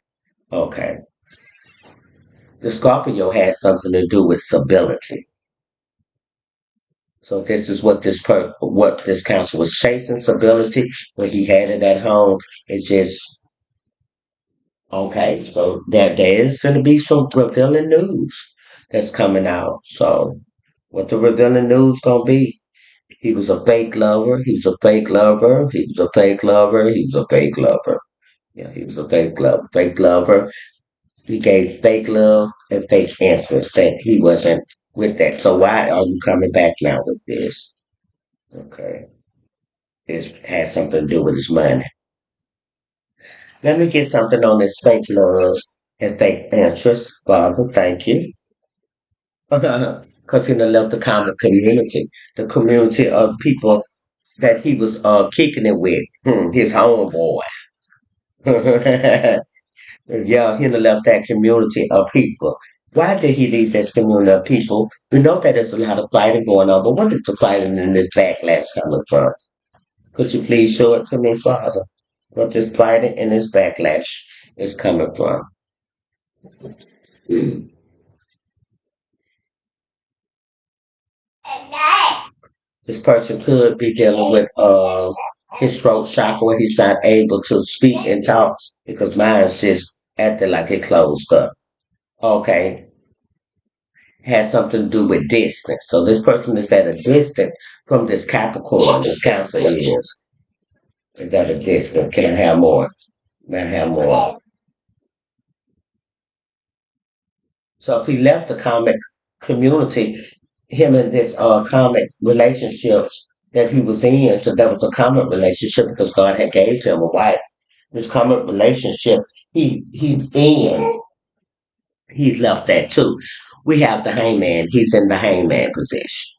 Okay. The Scorpio has something to do with stability. So this is what this council was chasing, stability. When he had it at home, it's just okay. So there is going to be some revealing news that's coming out. So what the revealing news gonna be? He was a fake lover. He was a fake lover. He was a fake lover. He was a fake lover. Yeah, he was a fake lover. Fake lover. He gave fake love and fake answers that he wasn't with that. So why are you coming back now with this? Okay. It has something to do with his money. Let me get something on this fake love and fake interest, Father. Thank you. Because he done left the common community, the community of people that he was kicking it with, his homeboy. Yeah, he done left that community of people. Why did he leave this community of people? We know that there's a lot of fighting going on, but what is the fighting in this backlash coming from? Could you please show it to me, Father? What this fighting and this backlash is coming from? Mm. This person could be dealing with his throat chakra where he's not able to speak and talk because mine's just acting like it closed up. Okay, has something to do with distance. So this person is at a distance from this Capricorn, this Cancer is at a distance. Can I have more? Can I have more? So if he left the comic community, him and this comic relationships that he was in, so that was a comic relationship because God had gave him a wife. This comic relationship he's in, he's left that too. We have the hangman, he's in the hangman position.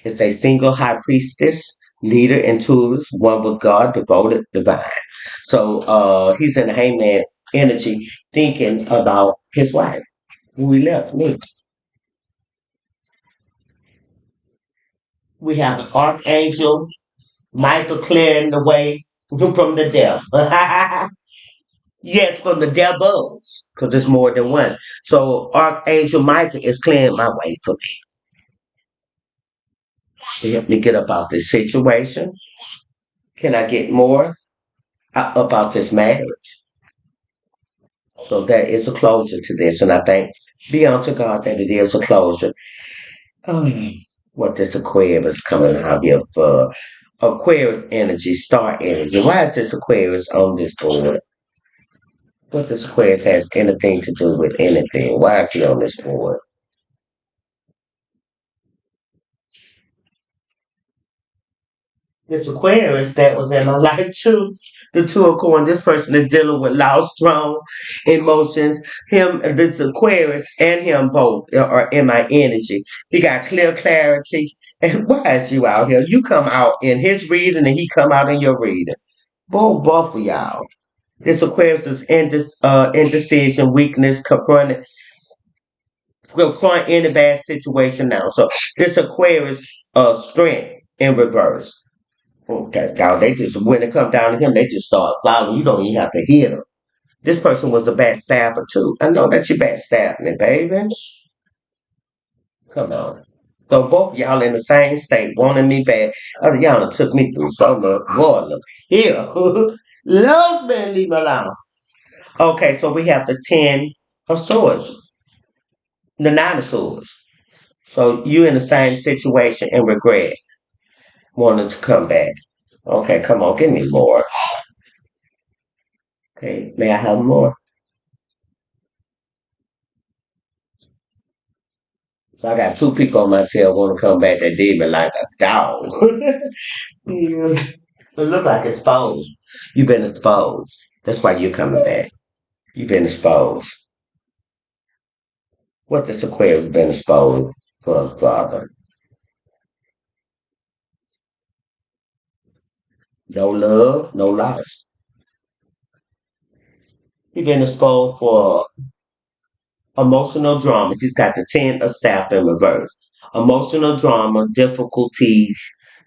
It's a single high priestess, leader, and tools, one with God, devoted, divine. So he's in the hangman energy thinking about his wife who he left me. We have an archangel, Michael clearing the way from the devil. Yes, from the devils, because there's more than one. So Archangel Michael is clearing my way for me to help me get about this situation. Can I get more about this marriage? So there is a closure to this, and I thank be unto God that it is a closure. Um, what this Aquarius coming out here for? Aquarius energy, star energy. Why is this Aquarius on this board? What this Aquarius has anything to do with anything? Why is he on this board? It's Aquarius that was in my life too. The two of coin. This person is dealing with loud, strong emotions. Him, this Aquarius, and him both are in my energy. He got clear clarity. And why is you out here? You come out in his reading, and he come out in your reading. Both of y'all. This Aquarius is indecision, weakness, confront any bad situation now. So this Aquarius strength in reverse. Okay, now they just when it come down to him, they just start following. You don't even have to hear them. This person was a backstabber too. I know that you backstabbing me, baby. Come on. So both y'all in the same state, wanting me back. Other y'all done took me through so much. Boy, look here. Loves me, leave me alone. Okay, so we have the 10 of swords, the 9 of swords. So you in the same situation and regret wanting to come back. Okay, come on, give me more. Okay, may I have more? So I got 2 people on my tail want to come back that did me like a dog. Yeah. It look like exposed. You've been exposed. That's why you're coming back. You've been exposed. What this Aquarius been exposed for, father? No love, no loss. You've been exposed for emotional drama. She's got the 10 of staff in reverse. Emotional drama, difficulties,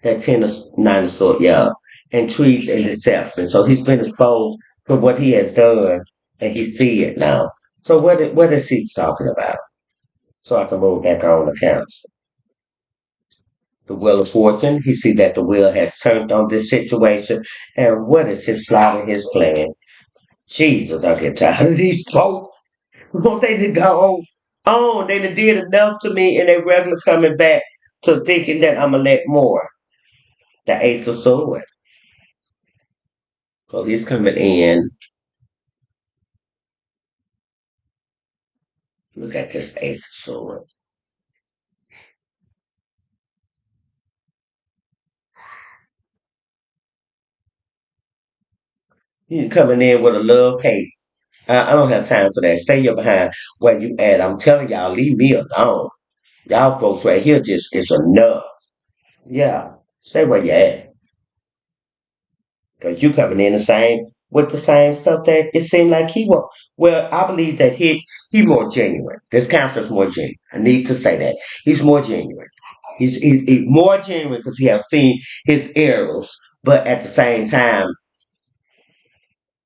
that 10 of 9 of sword, yeah, and trees and deception. So he's been exposed for what he has done, and he see it now. So what is he talking about? So I can move back on accounts. The wheel of fortune. He see that the wheel has turned on this situation, and what is his plot and his plan? Jesus, I get tired of these folks. Won't they just go on? They done did enough to me and they regular coming back to thinking that I'm going to let more. The Ace of Swords. So he's coming in. Look at this Ace of Swords. He's coming in with a love hate. I don't have time for that. Stay your behind where you at. I'm telling y'all, leave me alone. Y'all folks right here just, it's enough. Yeah. Stay where you at. Because you coming in the same with the same stuff that it seemed like he was. Well, I believe that he more genuine. This counselor's more genuine. I need to say that he's more genuine. He's more genuine because he has seen his errors, but at the same time,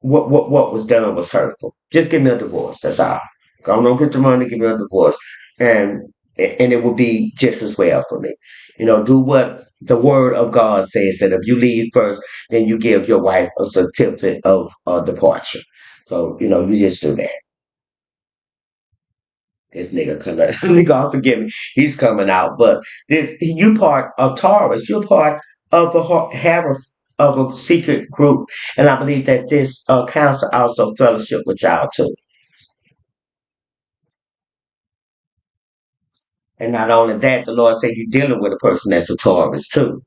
what was done was hurtful. Just give me a divorce. That's all. Go on, get the money, give me a divorce, and and it will be just as well for me. Do what the word of God says that if you leave first, then you give your wife a certificate of departure. So you just do that. This nigga coming, God forgive me, he's coming out. But this, you part of Taurus, you're part of have of a secret group, and I believe that this council also fellowship with y'all too. And not only that, the Lord said you're dealing with a person that's a Taurus too,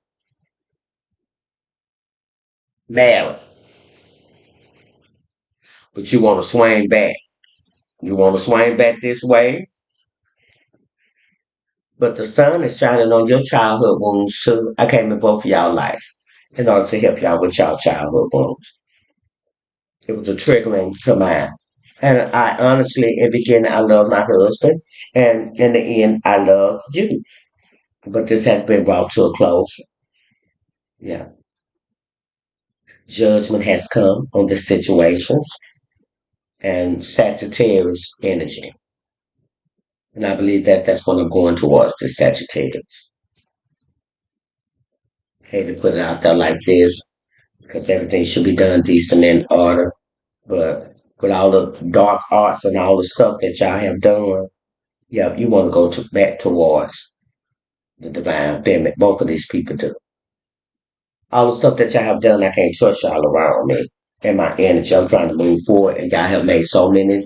married, but you want to swing back. You want to swing back this way, but the sun is shining on your childhood wounds too. I came in both of y'all life in order to help y'all with y'all childhood wounds. It was a triggering to mine. And I honestly, in the beginning, I love my husband, and in the end, I love you. But this has been brought to a close. Yeah, judgment has come on the situations and Sagittarius energy, and I believe that that's what I'm going towards the Sagittarius. Hate to put it out there like this because everything should be done decent and in order, but with all the dark arts and all the stuff that y'all have done, yeah, you want to go back towards the divine feminine. Both of these people do. All the stuff that y'all have done, I can't trust y'all around me and my energy. I'm trying to move forward, and y'all have made so many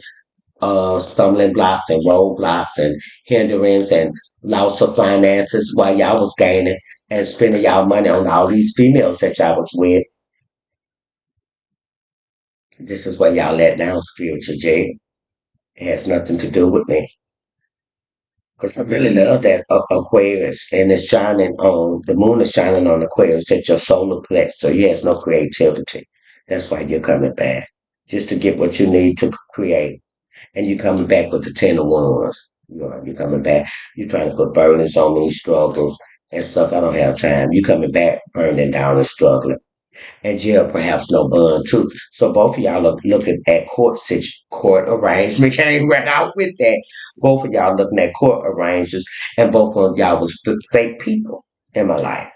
stumbling blocks and roadblocks and hindrance and loss of finances while y'all was gaining. and spending y'all money on all these females that y'all was with. This is what y'all let down spiritual jail. It has nothing to do with me. Because I really love that Aquarius, and it's shining on the moon is shining on Aquarius at your solar plex, so you has no creativity. That's why you're coming back, just to get what you need to create, and you're coming back with the 10 of Wands. You're coming back. You're trying to put burdens on me, struggles and stuff. I don't have time. You coming back, burning down and struggling and jail, perhaps no bond too. So both of y'all are looking at court arrangement. Came right out with that. Both of y'all looking at court arrangements, and both of y'all was the fake people in my life.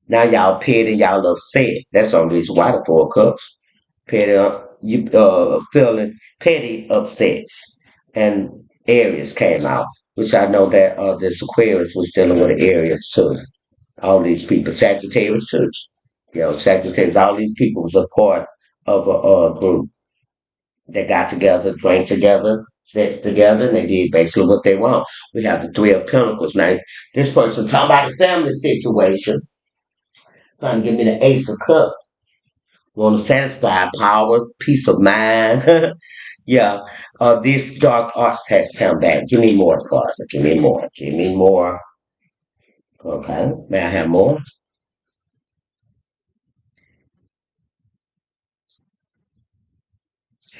Now y'all petty, y'all upset. That's the only reason why the 4 of Cups. Petty, you feeling petty upsets, and Aries came out, which I know that this Aquarius was dealing with Aries too. All these people, Sagittarius too. Sagittarius, all these people was a part of a group that got together, drank together, sex together, and they did basically what they want. We have the 3 of Pentacles. Now, this person talking about the family situation, trying to give me the Ace of Cups. Want to satisfy power, peace of mind. Yeah, this dark arts has come back. Give me more, Father. Give me more. Give me more. Okay, may I have more?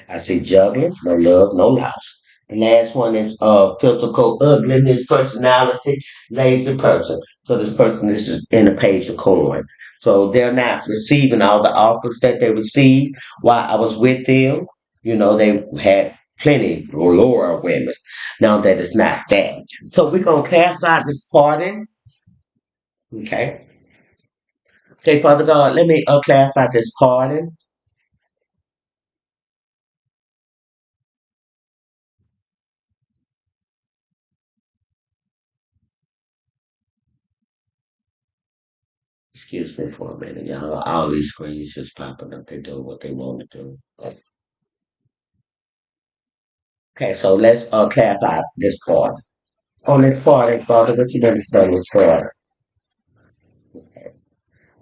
I see juggling, no love, no loss. The last one is physical ugliness, personality, lazy person. So this person is in a page of coin. So they're not receiving all the offers that they received while I was with them. They had plenty lower women. Now that it's not that. So we're gonna pass out this pardon. Okay. Okay, Father God, let me clarify this pardon. Excuse me for a minute, y'all. All these screens just popping up. They do what they want to do. Okay, so let's clarify this part. On this part, Father, what you understand this part?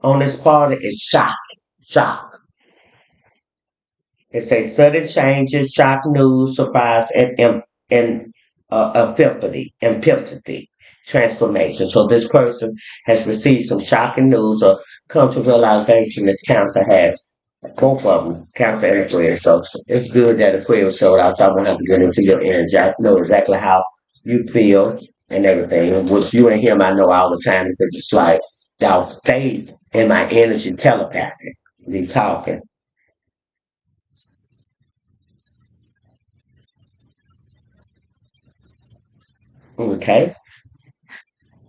On this part is shock. Shock. It says sudden changes, shock news, surprise, and empathy, transformation. So this person has received some shocking news or come to realization this cancer has both of them, cancer and Aquarius. So it's good that Aquarius showed out. So I won't have to get into your energy. I know exactly how you feel and everything. Which you and him, I know all the time because it's like y'all stay in my energy telepathic, me talking. Okay.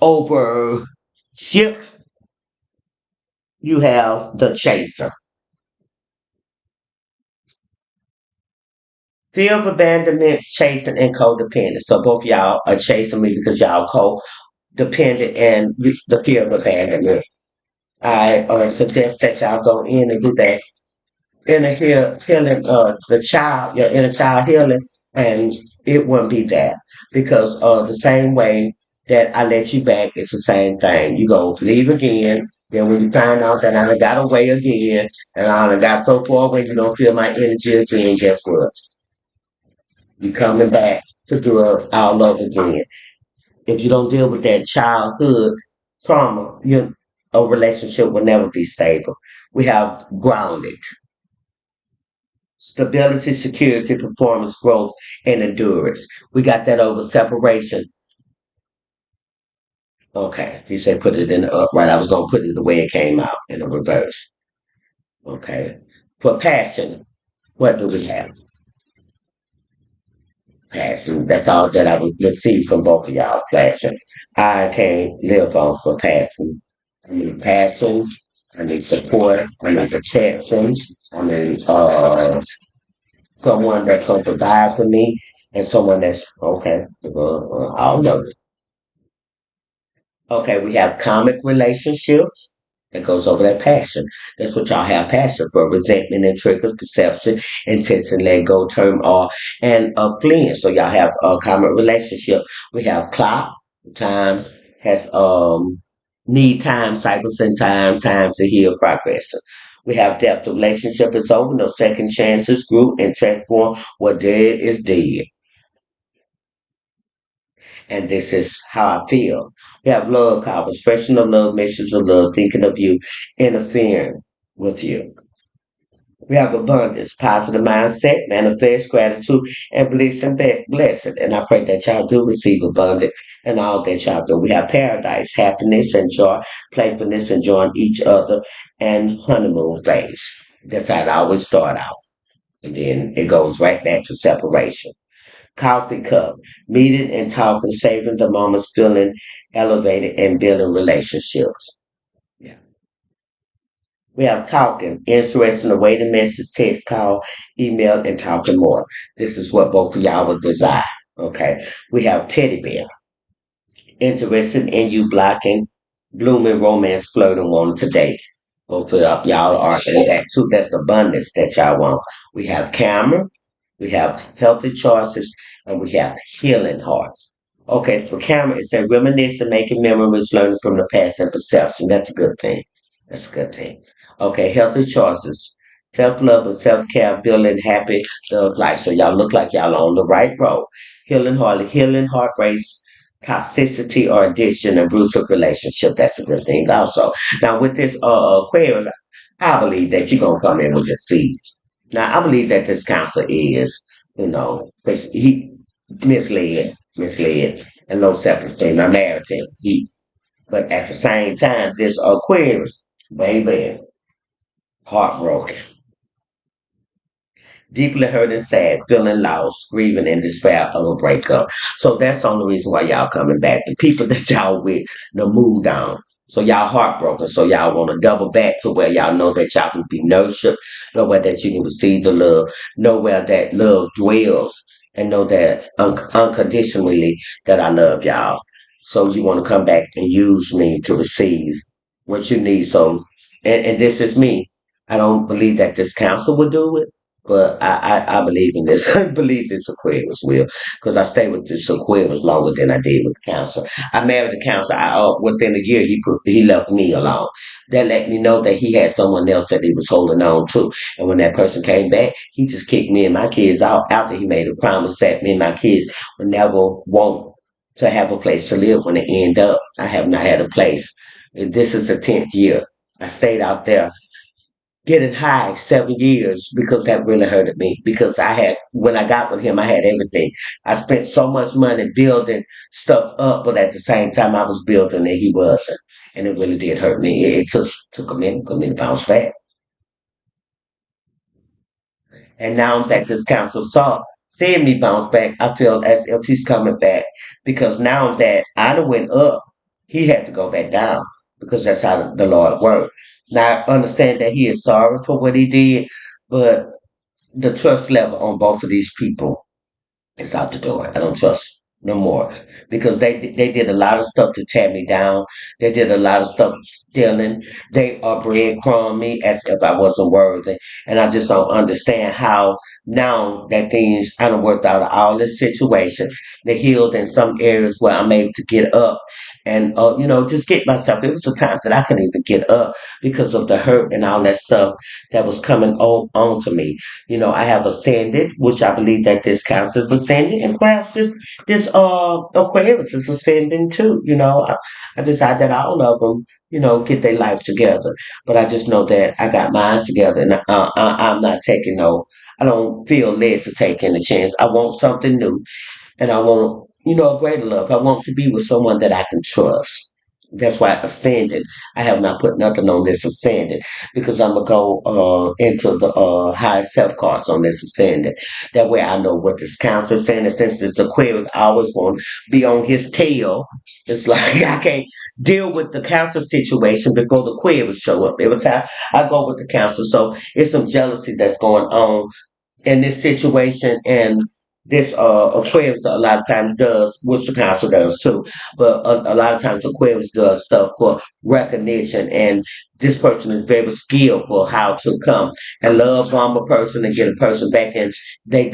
Over ship, you have the chaser. Fear of abandonment, chasing, and codependent. So both y'all are chasing me because y'all codependent and the fear of abandonment. I suggest that y'all go in and do that healing, the child, your inner child healing, and it wouldn't be that because the same way that I let you back, it's the same thing. You go leave again. Then when you find out that I done got away again and I done got so far away, you don't feel my energy again. Guess what? You coming back to do it all over again. If you don't deal with that childhood trauma, a relationship will never be stable. We have grounded stability, security, performance, growth, and endurance. We got that over separation. Okay, he said put it in the upright. I was gonna put it the way it came out in the reverse. Okay, for passion, what do we have? Passion. That's all that I would receive from both of y'all. Passion. I can't live off of passion. I need passion. I need support. I need protection. I need someone that can provide for me, and someone that's okay. I'll know. Okay, we have karmic relationships. That goes over that passion. That's what y'all have passion for. Resentment and triggers, perception, intention, let go, term, or and fleeing. So y'all have a karmic relationship. We have clock, time has Need time, cycles and time to heal progress. We have depth of relationship is over, no second chances, group and transform what dead is dead. And this is how I feel. We have love, called expression of love, messages of love, thinking of you, interfering with you. We have abundance, positive mindset, manifest gratitude, and bliss and blessing. And I pray that y'all do receive abundance and all that y'all do. We have paradise, happiness and joy, playfulness, enjoying each other, and honeymoon phase. That's how it always start out. And then it goes right back to separation. Coffee cup, meeting and talking, saving the moments, feeling elevated, and building relationships. Yeah. We have talking, interesting, awaiting message, text, call, email, and talking more. This is what both of y'all would desire. Okay. We have teddy bear, interested in you, blocking, blooming, romance, flirting, wanting to date. Both of y'all are in that too. That's abundance that y'all want. We have camera, we have healthy choices, and we have healing hearts. Okay, for camera, it said reminiscing, making memories, learning from the past, and perception. That's a good thing. That's a good thing. Okay, healthy choices, self love and self care, building happy love life. So y'all look like y'all are on the right road. Healing heartbreaks, toxicity or addiction, abusive relationship. That's a good thing also. Now with this Aquarius, I believe that you're gonna come in with your seeds. Now, I believe that this counselor is, he misled, and low self-esteem. I married him. But at the same time, this Aquarius, baby, heartbroken, deeply hurt and sad, feeling lost, grieving and despair of a breakup. So that's the only reason why y'all coming back. The people that y'all with, the move down. So y'all heartbroken. So y'all want to double back to where y'all know that y'all can be nurtured, nowhere that you can receive the love, nowhere that love dwells, and know that unconditionally that I love y'all. So you want to come back and use me to receive what you need. So, and this is me. I don't believe that this council would do it, but I believe in this. I believe this Aquarius will, because I stayed with this Aquarius longer than I did with the council. I married the council. Within a year he left me alone. That let me know that he had someone else that he was holding on to. And when that person came back, he just kicked me and my kids out after he made a promise that me and my kids would never want to have a place to live when they end up. I have not had a place. This is the 10th year. I stayed out there getting high 7 years because that really hurted me. Because when I got with him, I had everything. I spent so much money building stuff up, but at the same time, I was building and he wasn't. And it really did hurt me. It took a minute for me to bounce back. And now that this council saw, seeing me bounce back, I feel as if he's coming back because now that I done went up, he had to go back down because that's how the Lord works. Now I understand that he is sorry for what he did, but the trust level on both of these people it's out the door. I don't trust no more because they did a lot of stuff to tear me down. They did a lot of stuff stealing. They are breadcrumb me as if I wasn't worthy, and I just don't understand how now that things I done worked out of all this situation, they healed in some areas where I'm able to get up and just get myself. It was the times that I couldn't even get up because of the hurt and all that stuff that was coming on to me. I have ascended, which I believe that this council is ascending, and perhaps this Aquarius is ascending too. I decide that all of them, get their life together. But I just know that I got mine together, and I'm not taking no. I don't feel led to take any chance. I want something new and I want, a greater love. I want to be with someone that I can trust. That's why ascended. I have not put nothing on this ascended because I'm gonna go into the high self cards on this ascended. That way I know what this council is saying. And since it's Aquarius, I always want to be on his tail. It's like I can't deal with the council situation before the Aquarius show up. Every time I go with the council, so it's some jealousy that's going on in this situation, and this Aquarius a lot of times does, which the council does too, but a lot of times Aquarius does stuff for recognition, and this person is very skillful how to come and love bomb a person and get a person back in, they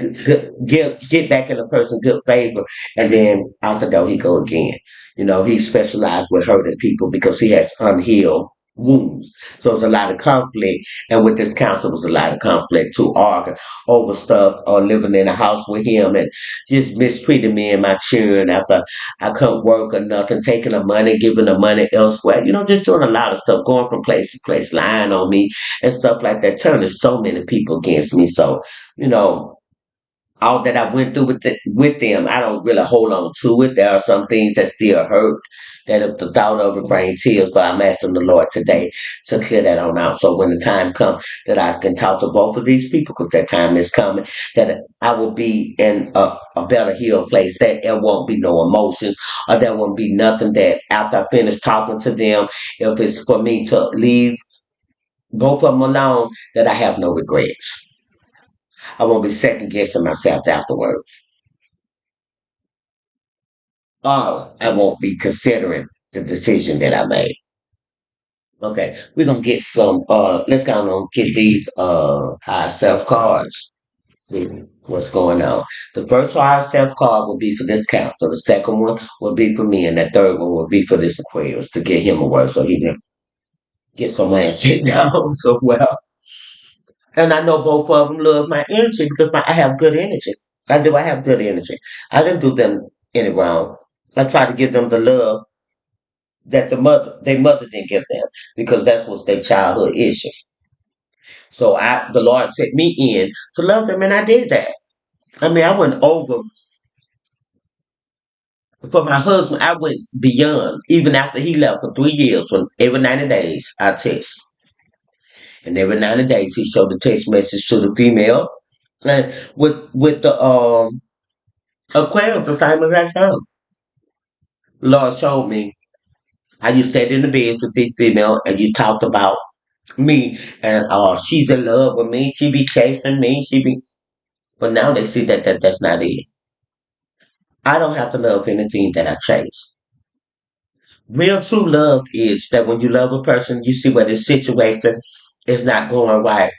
get back in a person good favor, and then out the door he go again. You know, he specialized with hurting people because he has unhealed wounds. So it's a lot of conflict, and with this council was a lot of conflict to argue over stuff or living in a house with him and just mistreating me and my children after I couldn't work or nothing, taking the money, giving the money elsewhere, you know, just doing a lot of stuff, going from place to place, lying on me and stuff like that, turning so many people against me. So, you know, all that I went through with them, I don't really hold on to it. There are some things that still hurt that if the thought of it brings tears, but I'm asking the Lord today to clear that on out. So when the time comes that I can talk to both of these people, because that time is coming, that I will be in a better healed place, that there won't be no emotions or there won't be nothing that after I finish talking to them, if it's for me to leave both of them alone, that I have no regrets. I won't be second guessing myself afterwards. I won't be considering the decision that I made. Okay, we're gonna get some. Let's go on get these high self cards. What's going on? The first high self card will be for this council. The second one will be for me, and the third one will be for this Aquarius to get him a word so he can get some ass sit down so well. And I know both of them love my energy because I have good energy. I do. I have good energy. I didn't do them any wrong. I try to give them the love that their mother didn't give them because that was their childhood issues. So the Lord set me in to love them, and I did that. I mean, I went over for my husband. I went beyond even after he left for 3 years. From every 90 days, I text, and every 90 days he showed the text message to the female, and with the Aquarius the same exact time. Lord showed me how you sat in the bed with this female and you talked about me and she's in love with me, she be chasing me, she be, but now they see that's not it. I don't have to love anything that I chase. Real true love is that when you love a person, you see where the situation is not going right.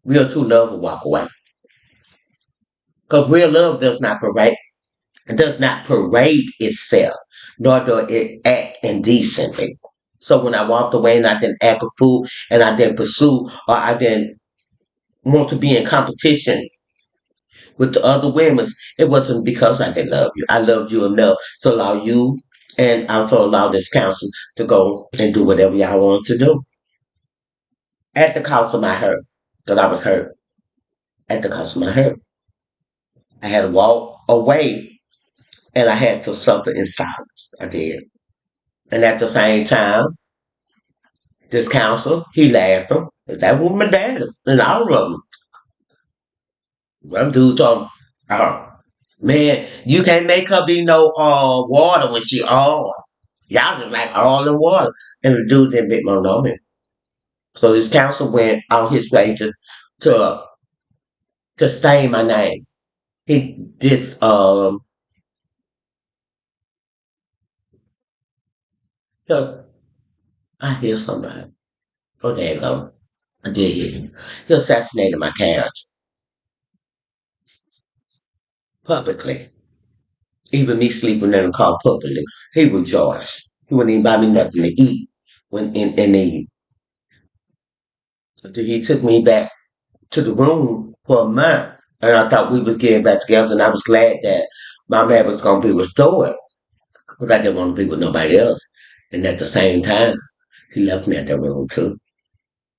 Real true love will walk away. Because real love does not parade itself, nor do it act indecently. So when I walked away and I didn't act a fool and I didn't pursue or I didn't want to be in competition with the other women, it wasn't because I didn't love you. I loved you enough to allow you and also allow this council to go and do whatever y'all wanted to do. At the cost of my hurt, that I was hurt. At the cost of my hurt. I had to walk away and I had to suffer in silence. I did. And at the same time, this council, he laughed him. That was my dad and all of them. One dude told him, oh, man, you can't make her be no water when she all. Y'all just like all the water. And the dude didn't bit more know me. So this council went on his way to to stain my name. He this look, I hear somebody. Oh there you go. I did hear him. He assassinated my character publicly. Even me sleeping in the car publicly. He rejoiced. He wouldn't even buy me nothing to eat when in the until he took me back to the room for a month. And I thought we was getting back together and I was glad that my man was gonna be restored. Because I didn't want to be with nobody else. And at the same time, he left me at that room too.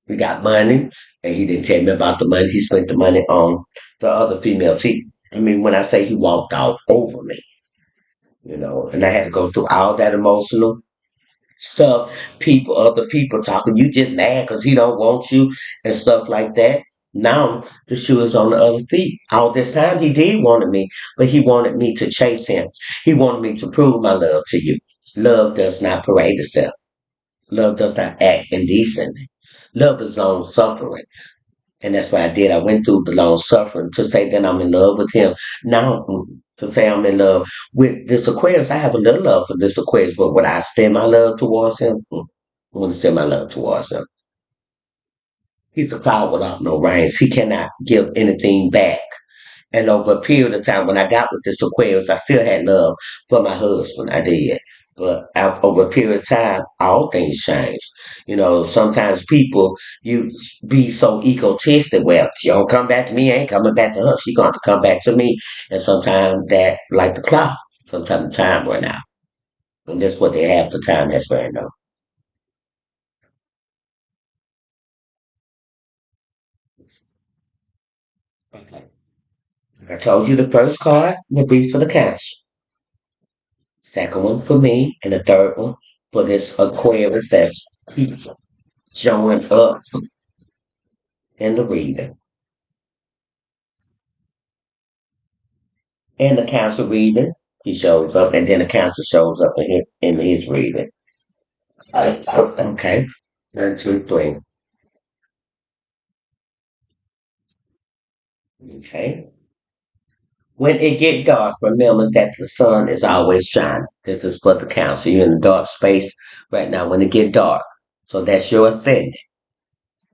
We got money and he didn't tell me about the money. He spent the money on the other females. I mean, when I say he walked all over me, you know, and I had to go through all that emotional stuff, other people talking, you just mad because he don't want you and stuff like that. Now the shoe is on the other feet. All this time he did wanted me, but he wanted me to chase him. He wanted me to prove my love to you. Love does not parade itself. Love does not act indecently. Love is long suffering. And that's what I did. I went through the long suffering to say that I'm in love with him. Now, to say I'm in love with this Aquarius, I have a little love for this Aquarius, but would I extend my love towards him? I would extend my love towards him. He's a cloud without no rains. He cannot give anything back. And over a period of time, when I got with this Aquarius, I still had love for my husband. I did. But over a period of time, all things change. You know, sometimes people, you be so egotistic. Well, she don't come back to me, I ain't coming back to her. She going to come back to me. And sometimes that, like the clock, sometimes the time run out. And that's what they have, the time that's running out. Okay. I told you the first card would be for the cancer. Second one for me, and the third one for this Aquarius that keeps showing up in the reading. And the Cancer reading, he shows up, and then the Cancer shows up in his reading. Okay, one, two, three. Okay. When it get dark, remember that the sun is always shining. This is for the Cancer. You're in a dark space right now. When it get dark, so that's your ascendant.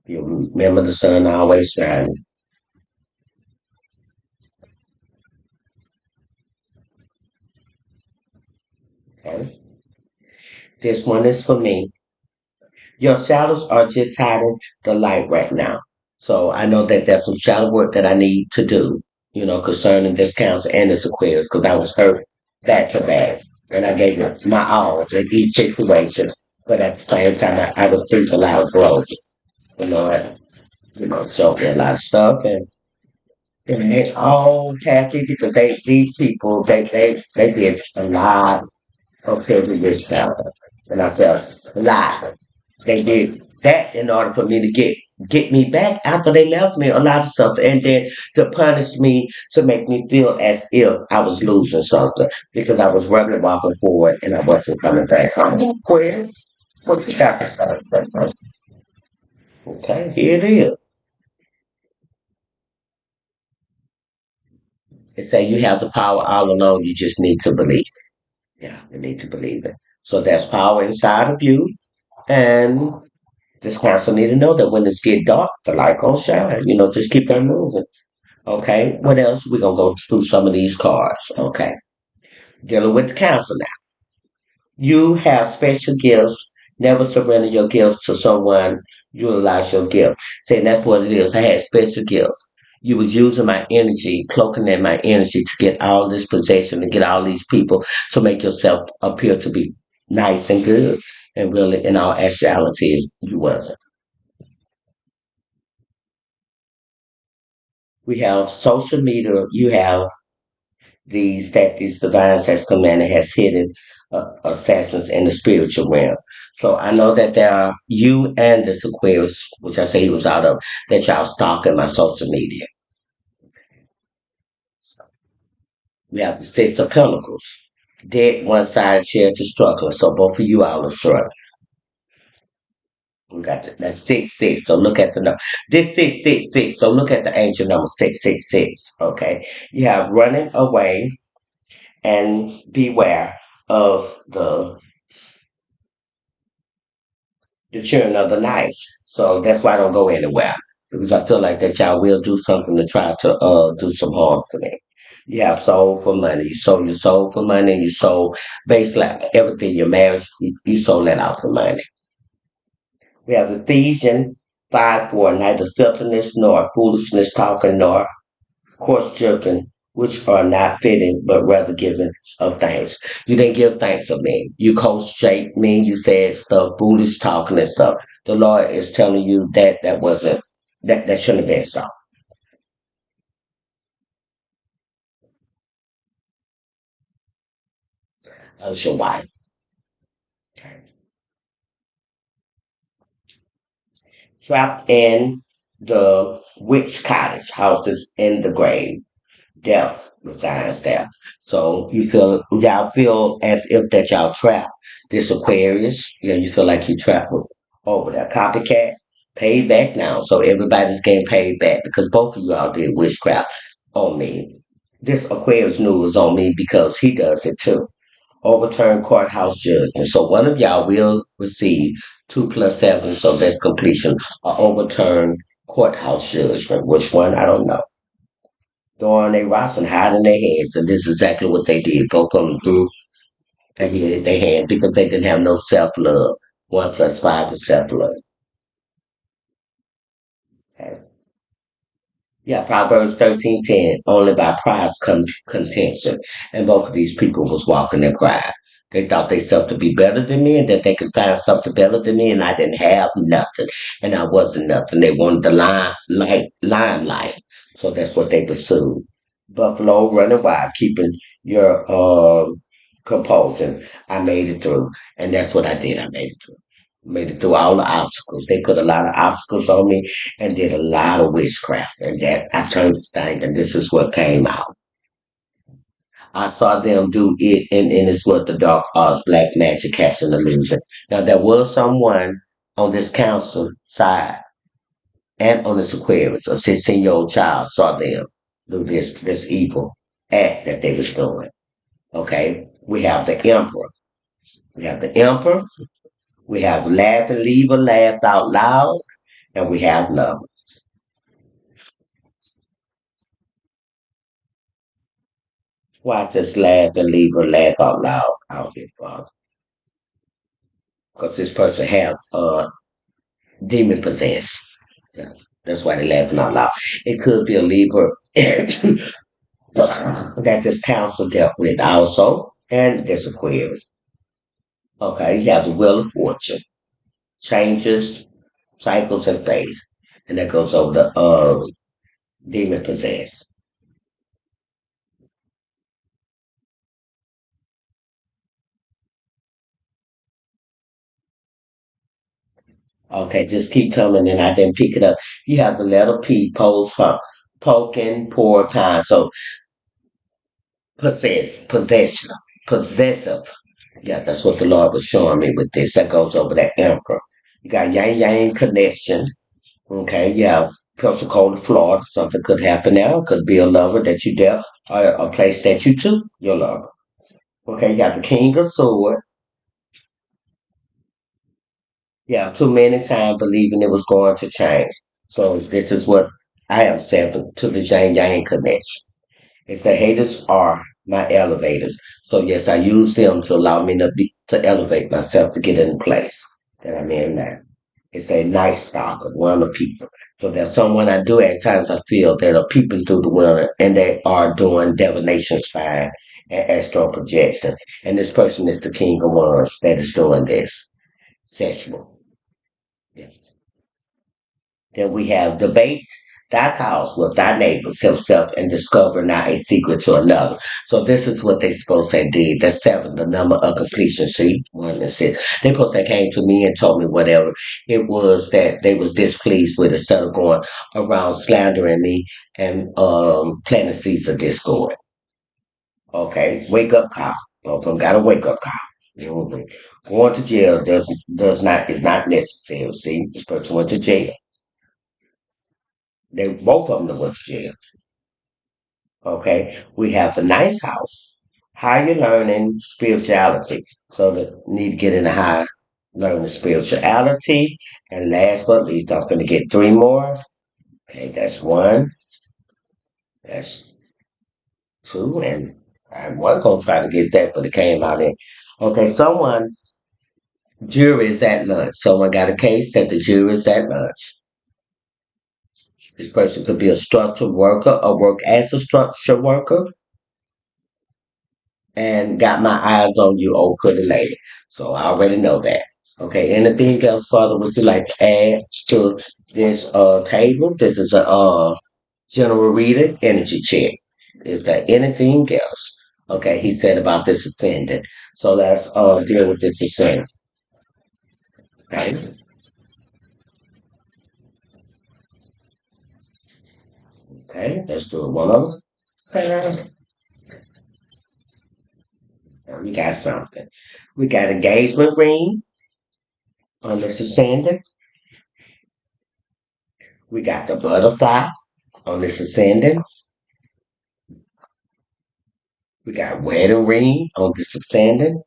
You remember the sun always shining. Okay. This one is for me. Your shadows are just hiding the light right now. So I know that there's some shadow work that I need to do, concerning this cancer and this Aquarius, because I was hurt back to back. And I gave it my all in each situation. But at the same time, I received a lot of growth. You know, and, showed me a lot of stuff. And it's all happy because these people, they did a lot okay with this now. And I said, lie. They did that in order for me to get me back after they left me a lot of stuff and then to punish me to make me feel as if I was losing something because I was running walking forward and I wasn't coming back. Where? What you got to say? Okay, here it is. It say you have the power all alone, you just need to believe. Yeah, you need to believe it. So there's power inside of you and just constantly need to know that when it's get dark, the light gonna shine. Just keep on moving. Okay. What else? We're gonna go through some of these cards. Okay. Dealing with the council now. You have special gifts. Never surrender your gifts to someone. Utilize your gift. Saying that's what it is. I had special gifts. You was using my energy, cloaking in my energy to get all this possession and get all these people to make yourself appear to be nice and good. And really, in all actuality, you wasn't. We have social media. You have these divines has commanded has hidden assassins in the spiritual realm. So I know that there are you and this Aquarius, which I say he was out of, that y'all stalking my social media. We have the Six of Pentacles, dead one side chair to struggling. So both of you all are struggling. We got that 6 6. So look at the number. This 6 6 6. So look at the angel number 6 6 6. Okay, you have running away and beware of the children of the night. So that's why I don't go anywhere because I feel like that y'all will do something to try to do some harm to me. You have sold for money. You sold your soul for money. You sold basically everything. Your marriage, you sold that out for money. We have Ephesians 5 4. Neither filthiness nor foolishness talking nor course children, which are not fitting, but rather giving of thanks. You didn't give thanks of me. You coach shaped me. You said stuff, foolish talking and stuff. The Lord is telling you that wasn't that shouldn't have been so. That was your wife. Okay. Trapped in the witch cottage, houses in the grave. Death resides there. So y'all feel as if that y'all trapped. This Aquarius, you feel like you trapped over there. Copycat. paid back now. So everybody's getting paid back because both of y'all did witchcraft on me. This Aquarius knew was on me because he does it too. Overturned courthouse judgment. So one of y'all will receive 2 plus 7, so that's completion. A overturned courthouse judgment. Which one? I don't know. Throwing their rocks and hiding their heads, and this is exactly what they did. Both of them threw their hand because they didn't have no self love. 1 plus 5 is self love. Yeah, Proverbs 13:10. Only by prize come contention. And both of these people was walking their pride. They thought they self to be better than me and that they could find something better than me, and I didn't have nothing, and I wasn't nothing. They wanted the limelight, so that's what they pursued. Buffalo running wild, keeping your composing. I made it through, and that's what I did. I made it through all the obstacles. They put a lot of obstacles on me and did a lot of witchcraft. And that I turned the thing, and this is what came out. I saw them do it, and it's what the dark arts, black magic, catch and illusion. Now, there was someone on this council side and on this Aquarius, a 16-year-old child saw them do this evil act that they was doing. Okay? We have the emperor. We have the emperor. We have laugh and leave a laugh out loud, and we have love. Watch us laugh and leave her laugh out loud out here, Father. Because this person have demon possessed. Yeah, that's why they're laughing out loud. It could be a Libra that this council dealt with also, and this Aquarius. Okay, you have the Wheel of Fortune, changes, cycles, and phase. And that goes over the demon possessed. Okay, just keep coming, and I didn't pick it up. You have the letter P, pose, poking, poor, kind. So possession, possessive. Yeah, that's what the Lord was showing me with this. That goes over that emperor. You got yang yang connection. Okay, you have Pensacola, Florida. Something could happen there. It could be a lover that you dealt, or a place that you took your lover. Okay, you got the king of sword. Yeah, too many times believing it was going to change. So this is what I am saying to the yang yang connection. It said haters are my elevators. So yes, I use them to allow me to elevate myself to get in place that I'm in now. It's a night stalker, one of the people. So there's someone I do at times I feel that are peeping through the window and they are doing divination spying and astral projection. And this person is the king of wands that is doing this. Sexual. Yes. Then we have debate thy cause with thy neighbors himself and discover not a secret to another. So this is what they supposed to did. That's 7, the number of completion. See, 1 and 6. They supposed to came to me and told me whatever it was that they was displeased with instead of going around slandering me and planting seeds of discord. Okay, wake up call. Okay, got a wake up call. Mhm. Going to jail does not is not necessary. See, this person went to jail. They both of them went to jail. Okay, we have the ninth house, higher learning, spirituality. So the need to get in the higher learning spirituality. And last but least, I'm going to get 3 more. Okay, that's 1, that's 2, and I was going to try to get that, but it came out in. Okay, jury is at lunch. Someone got a case that the jury is at lunch. This person could be a structural worker or work as a structural worker and got my eyes on you, old pretty lady. So I already know that. Okay, anything else further would you like to add to this table? This is a general reading, energy check. Is there anything else? Okay, he said about this ascendant. So let's deal with this ascendant. Okay, okay, let's do it one of them. Okay, now we got something. We got engagement ring on this ascendant. We got the butterfly on this ascending. We got wedding ring on this ascending.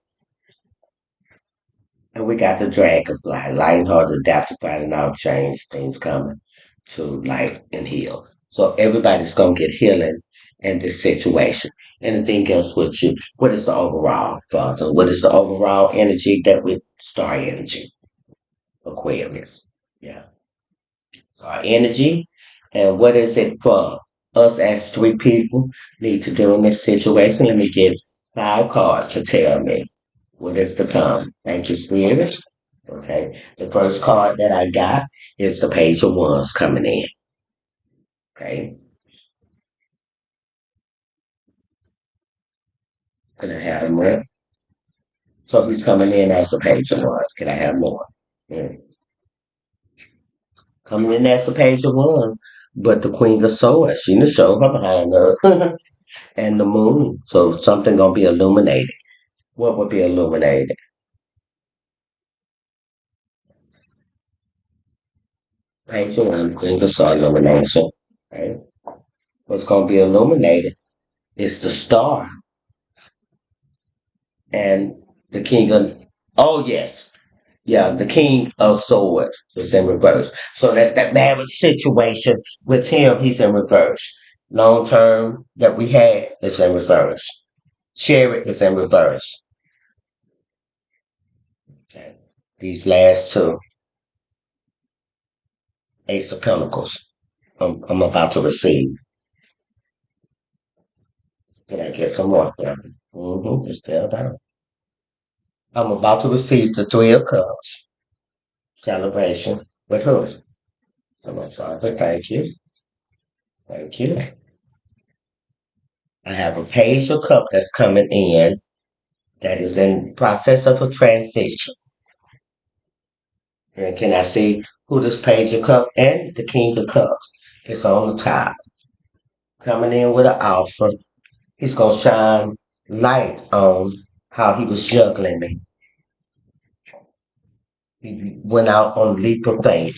And we got the dragonfly, lighthearted, adaptive, and all change things coming to life and heal. So everybody's gonna get healing in this situation. Anything else with you? What is the overall, Father? What is the overall energy that we star energy? Aquarius. Yeah. Our energy. And what is it for us as three people need to do in this situation? Let me get 5 cards to tell me what is to come. Thank you, Spirit. Okay. The first card that I got is the Page of Wands coming in. Okay. Can I have more? So he's coming in as a Page of Wands. Can I have more? Mm. Coming in as a Page of Wands. But the Queen of Swords, she the show her behind her. And the moon. So something gonna be illuminated. What would be illuminated? Page of Wands, Queen of Swords illumination. Right? What's gonna be illuminated is the star and the king of, oh yes, yeah, the king of swords is in reverse. So that's that marriage situation with him. He's in reverse. Long term that we had is in reverse. Chariot is in reverse. Okay. These last two, Ace of Pentacles. I'm about to receive. Can I get some more? Just tell down. I'm about to receive the Three of Cups celebration with who? So much, Father. Thank you. Thank you. I have a page of cup that's coming in that is in process of a transition. And can I see who this page of cup and the king of cups is on the top? Coming in with an offer. He's gonna shine light on how he was juggling me. He went out on a leap of faith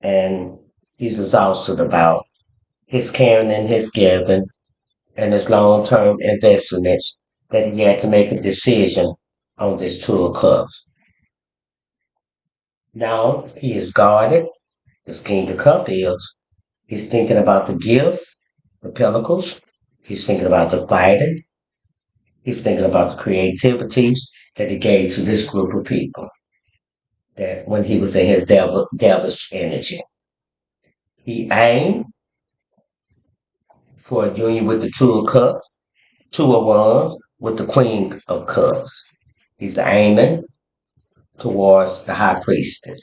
and he's exhausted about his caring and his giving and his long term investments that he had to make a decision on this Two of Cups. Now he is guarded. This King of Cup is. He's thinking about the gifts, the pentacles. He's thinking about the fighting. He's thinking about the creativity that he gave to this group of people. That when he was in his devilish energy, he aimed for a union with the Two of Cups, Two of Wands with the Queen of Cups. He's aiming towards the High Priestess,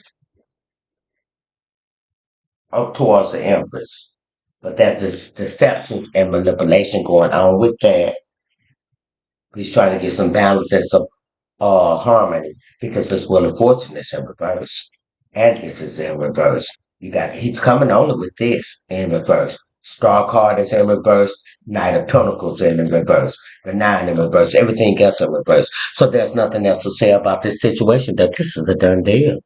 or towards the Empress. But there's this deceptions and manipulation going on with that. He's trying to get some balance and some harmony because this Wheel of Fortune is in reverse. And this is in reverse. He's coming on it with this in reverse. Star card is in reverse. Knight of Pentacles in reverse. The Nine in reverse. Everything else in reverse. So there's nothing else to say about this situation that this is a done deal.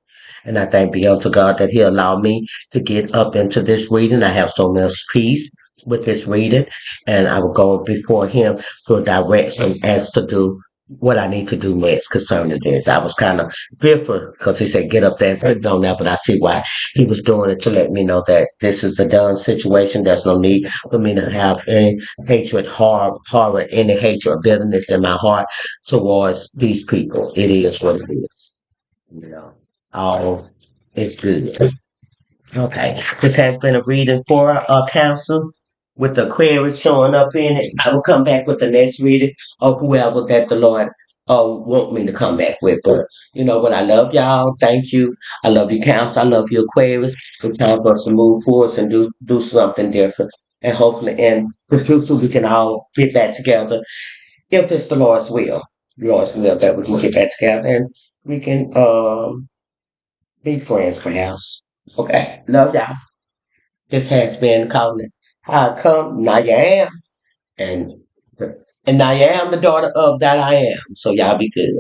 And I thank be unto God that He allowed me to get up into this reading. I have so much peace with this reading, and I will go before Him for directions as to do what I need to do next concerning this. I was kind of fearful because he said, get up there and put it on there, but I see why he was doing it to let me know that this is a done situation. There's no need for me to have any hatred, horror, any hatred or bitterness in my heart towards these people. It is what it is. You know, all is good. Okay, this has been a reading for council with the query showing up in it. I will come back with the next reading of whoever that the Lord want me to come back with. But you know what? I love y'all. Thank you. I love you, council. I love you, Aquarius. It's time for us to move forward and do something different. And hopefully in the future we can all get back together if it's the Lord's will. Lord's will that we can get back together and we can be friends perhaps. Okay. Love y'all. This has been calling it How I Come, Now You Am, and now you am the daughter of that I am. So y'all be good.